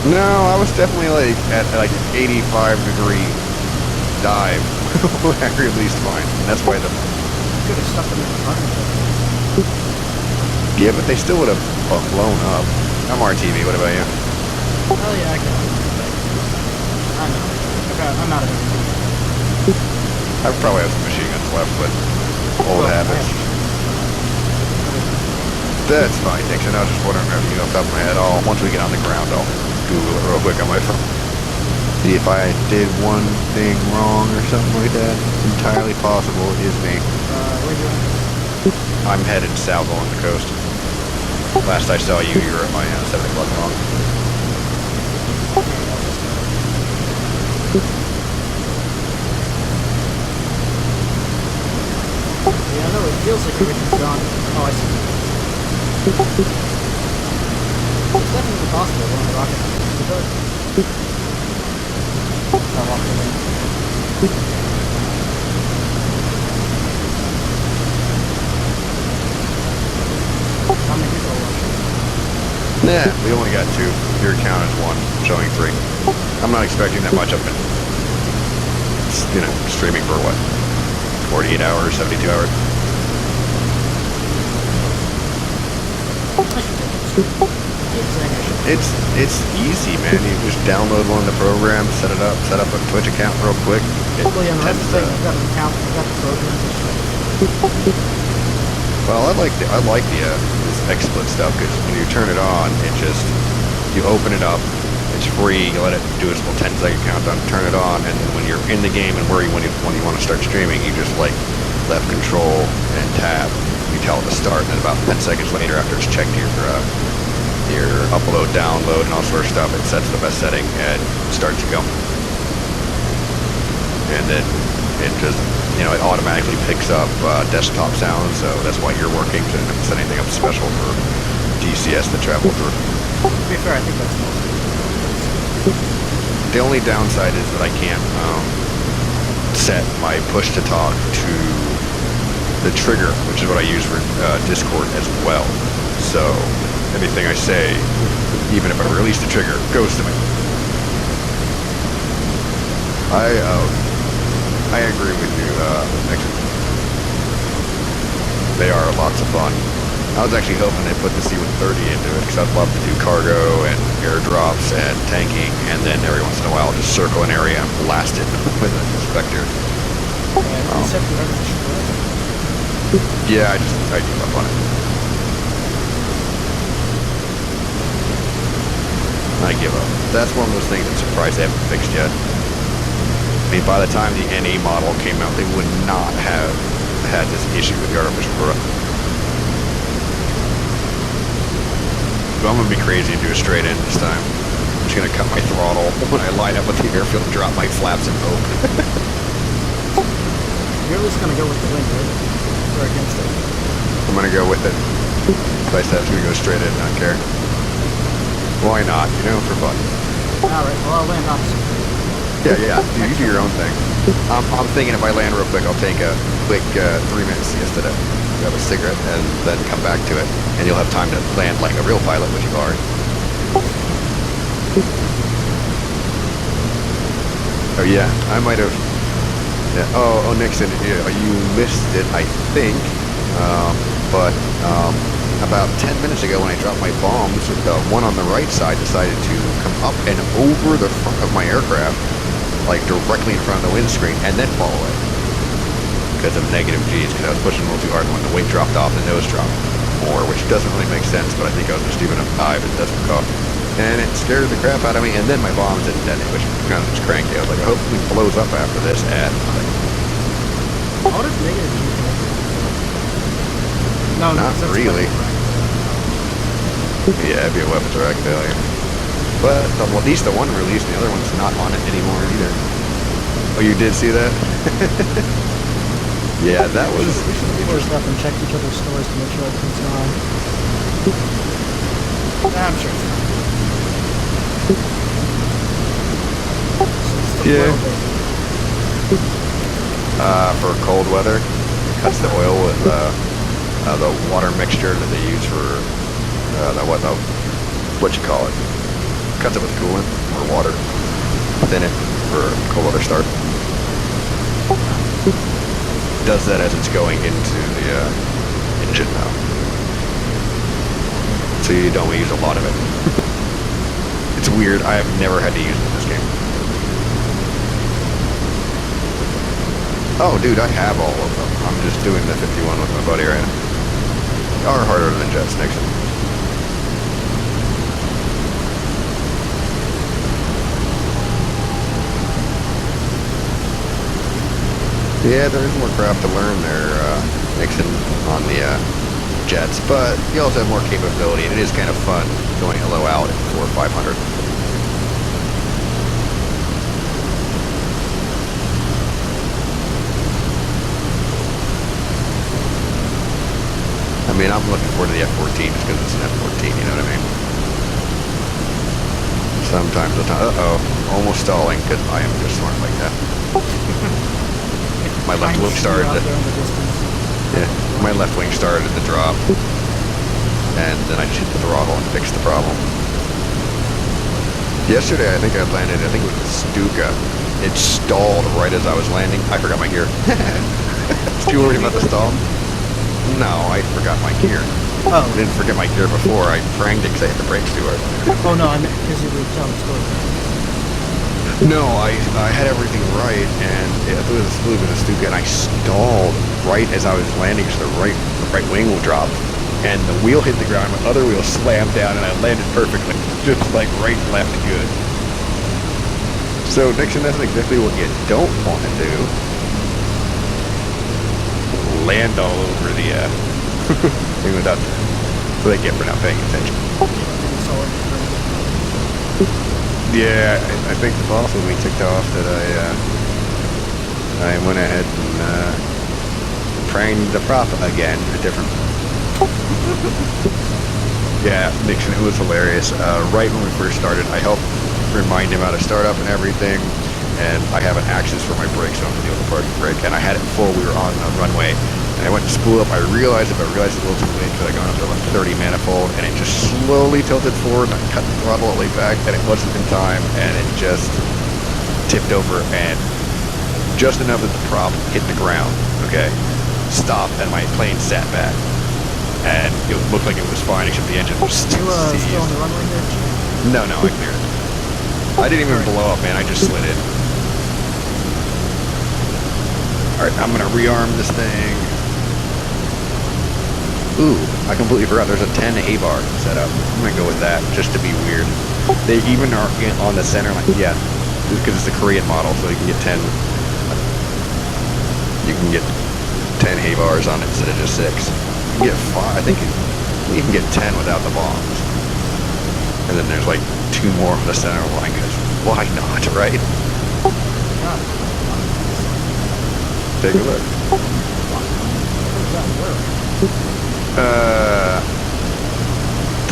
No, I was definitely like at like 85-degree dive when I released mine. And that's why the... Could have stuck them in the front. Yeah, but they still would have blown up. I'm RTV, what about you? Oh yeah, I got it. I know. I'm out of everything. I probably have some machine guns left, but old habits. That's fine, Nixon. I was just wondering if you know off the top of my head. Once we get on the ground, I'll Google it real quick on my phone. See if I did one thing wrong or something like that. It's entirely possible it is me. Where you at? I'm headed south along the coast. Last I saw you, you were at my 7 o'clock long. Yeah, I know it feels like everything's gone. Oh, I see. It's definitely possible to run a rocket. I'll walk in. How many people are watching? Nah, we only got 2. Your count is 1, showing 3. I'm not expecting that much. I've been, streaming for what? 48 hours, 72 hours? It's easy, man. You just download one of the programs, set up a Twitch account real quick. Well, yeah, that's the thing. You've got an account, you've got the programs and shit. Well, I like this XSplit stuff because when you turn it on, you open it up, it's free. You let it do its little 10-second countdown, turn it on, and then when you're in the game and when you want to start streaming, you just like left control and tab. You tell it to start, and then about 10 seconds later, after it's checked your upload, download, and all sorts of stuff, it sets the best setting and starts to go. And then it just, it automatically picks up desktop sound, so that's why you're working, so it doesn't set anything up special for DCS to travel through. To be fair, I think that's mostly. The only downside is that I can't set my push to talk to the trigger, which is what I use for Discord as well. So anything I say, even if I release the trigger, goes to me. I agree with you, actually. They are lots of fun. I was actually hoping they put the C-130 into it because I'd love to do cargo and airdrops and tanking, and then every once in a while just circle an area and blast it with an inspector. Yeah, I give up on it. I give up. That's one of those things I'm surprised they haven't fixed yet. I mean, by the time the NA model came out, they would not have had this issue with the artificial growth. But I'm going to be crazy and do a straight in this time. I'm just going to cut my throttle when I line up with the airfield and drop my flaps and hope. You're at least going to go with the wind, right? Or against it? I'm going to go with it. Biceps gonna go straight in, not care. Why not? You know, for fun. Alright, well, I'll land opposite. Yeah, you do your own thing. I'm thinking if I land real quick, I'll take a quick 3-minute siesta to grab a cigarette and then come back to it. And you'll have time to land like a real pilot, which you are. Oh yeah, I might have. Yeah. Oh, Nixon, you missed it, I think. But about 10 minutes ago when I dropped my bombs, the one on the right side decided to come up and over the front of my aircraft, like directly in front of the windscreen, and then fall away. Because of negative G's, because I was pushing a little too hard, and when the weight dropped off, the nose dropped more, which doesn't really make sense, but I think I was just even a dive and doesn't cough. And it scared the crap out of me, and then my bombs didn't detonate, which kind of just cranky. I was like, hopefully it blows up after this, and nothing. How does negative G connect? No, Not that's really. weapon Yeah, it'd be a weapons rack failure. But at least the one released, the other one's not on it anymore either. Oh, you did see that? Yeah, that was We should close interesting. up and check each other's stores to make sure everything's fine. I'm sure it's fine. It's the Yeah. oil baby. For cold weather, cuts the oil with the water mixture that they use for what you call it. Cuts it with coolant or water within it for cold weather start. Does that as it's going into the engine now, so you don't use a lot of it. It's weird. I have never had to use it in this game. Oh, dude, I have all of them. I'm just doing the 51 with my buddy right now. They are harder than jets, Nixon. Yeah, there is more craft to learn there, Nixon, on the jets, but you also have more capability, and it is kind of fun going low out at 4 or 500. I mean, I'm looking forward to the F-14 just because it's an F-14, you know what I mean? Sometimes the time, almost stalling, because I am just smart like that. My left wing started to, yeah, my left wing started to drop, and then I just hit the throttle and fixed the problem. Yesterday, I think I landed, I think it was the Stuka. It stalled right as I was landing. I forgot my gear. Too worried about the stall? No, I forgot my gear. Oh. I didn't forget my gear before. I pranged it because I hit the brakes too hard. Oh no, I meant because you were telling the story. No, I had everything right, and it was a Stuka, and I stalled right as I was landing, so the right wing will drop, and the wheel hit the ground, my other wheel slammed down, and I landed perfectly, just like right and left good. So, Nixon, that's exactly what you don't want to do. Land all over the thing without, so they get for not paying attention. Yeah, I think the boss when we ticked off that I went ahead and pranged the prop again, a different. Yeah, Nixon, it was hilarious. Right when we first started, I helped remind him how to start up and everything, and I have an axis for my brakes, so I'm going to deal with the parking brake, and I had it full. We were on the runway, and I went to spool up. I realized it, but I realized it a little too late because I got up to like 30 manifold, and it just slowly tilted forward, and I cut the throttle all the way back, and it wasn't in time, and it just tipped over, and just enough that the prop hit the ground, okay, stopped, and my plane sat back, and it looked like it was fine, except the engine was You still still on the runway there? No, I cleared it. I didn't even blow up, man, I just slid in. Alright, I'm gonna rearm this thing. Ooh, I completely forgot there's a 10 A-bar set up. I'm gonna go with that, just to be weird. They even are on the center line. Yeah, because it's a Korean model, so you can get 10. You can get 10 A-bars on it instead of just 6. You can get 5. I think you can get 10 without the bombs. And then there's like 2 more on the center line, because why not, right? Take a look. How does that work?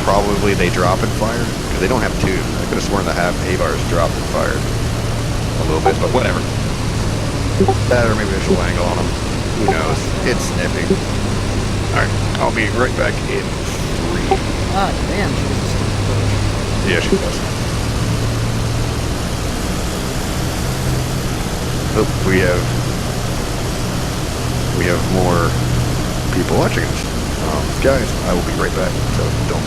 probably they drop and fire, because they don't have two. I could have sworn the half Avars dropped and fired a little bit, but whatever. That or maybe there's a angle on them. Who knows? It's sniffing. Alright, I'll be right back in 3. Ah, damn, she was just approach. Yeah, she does. Oh, we have more people watching us. Guys, I will be right back, so don't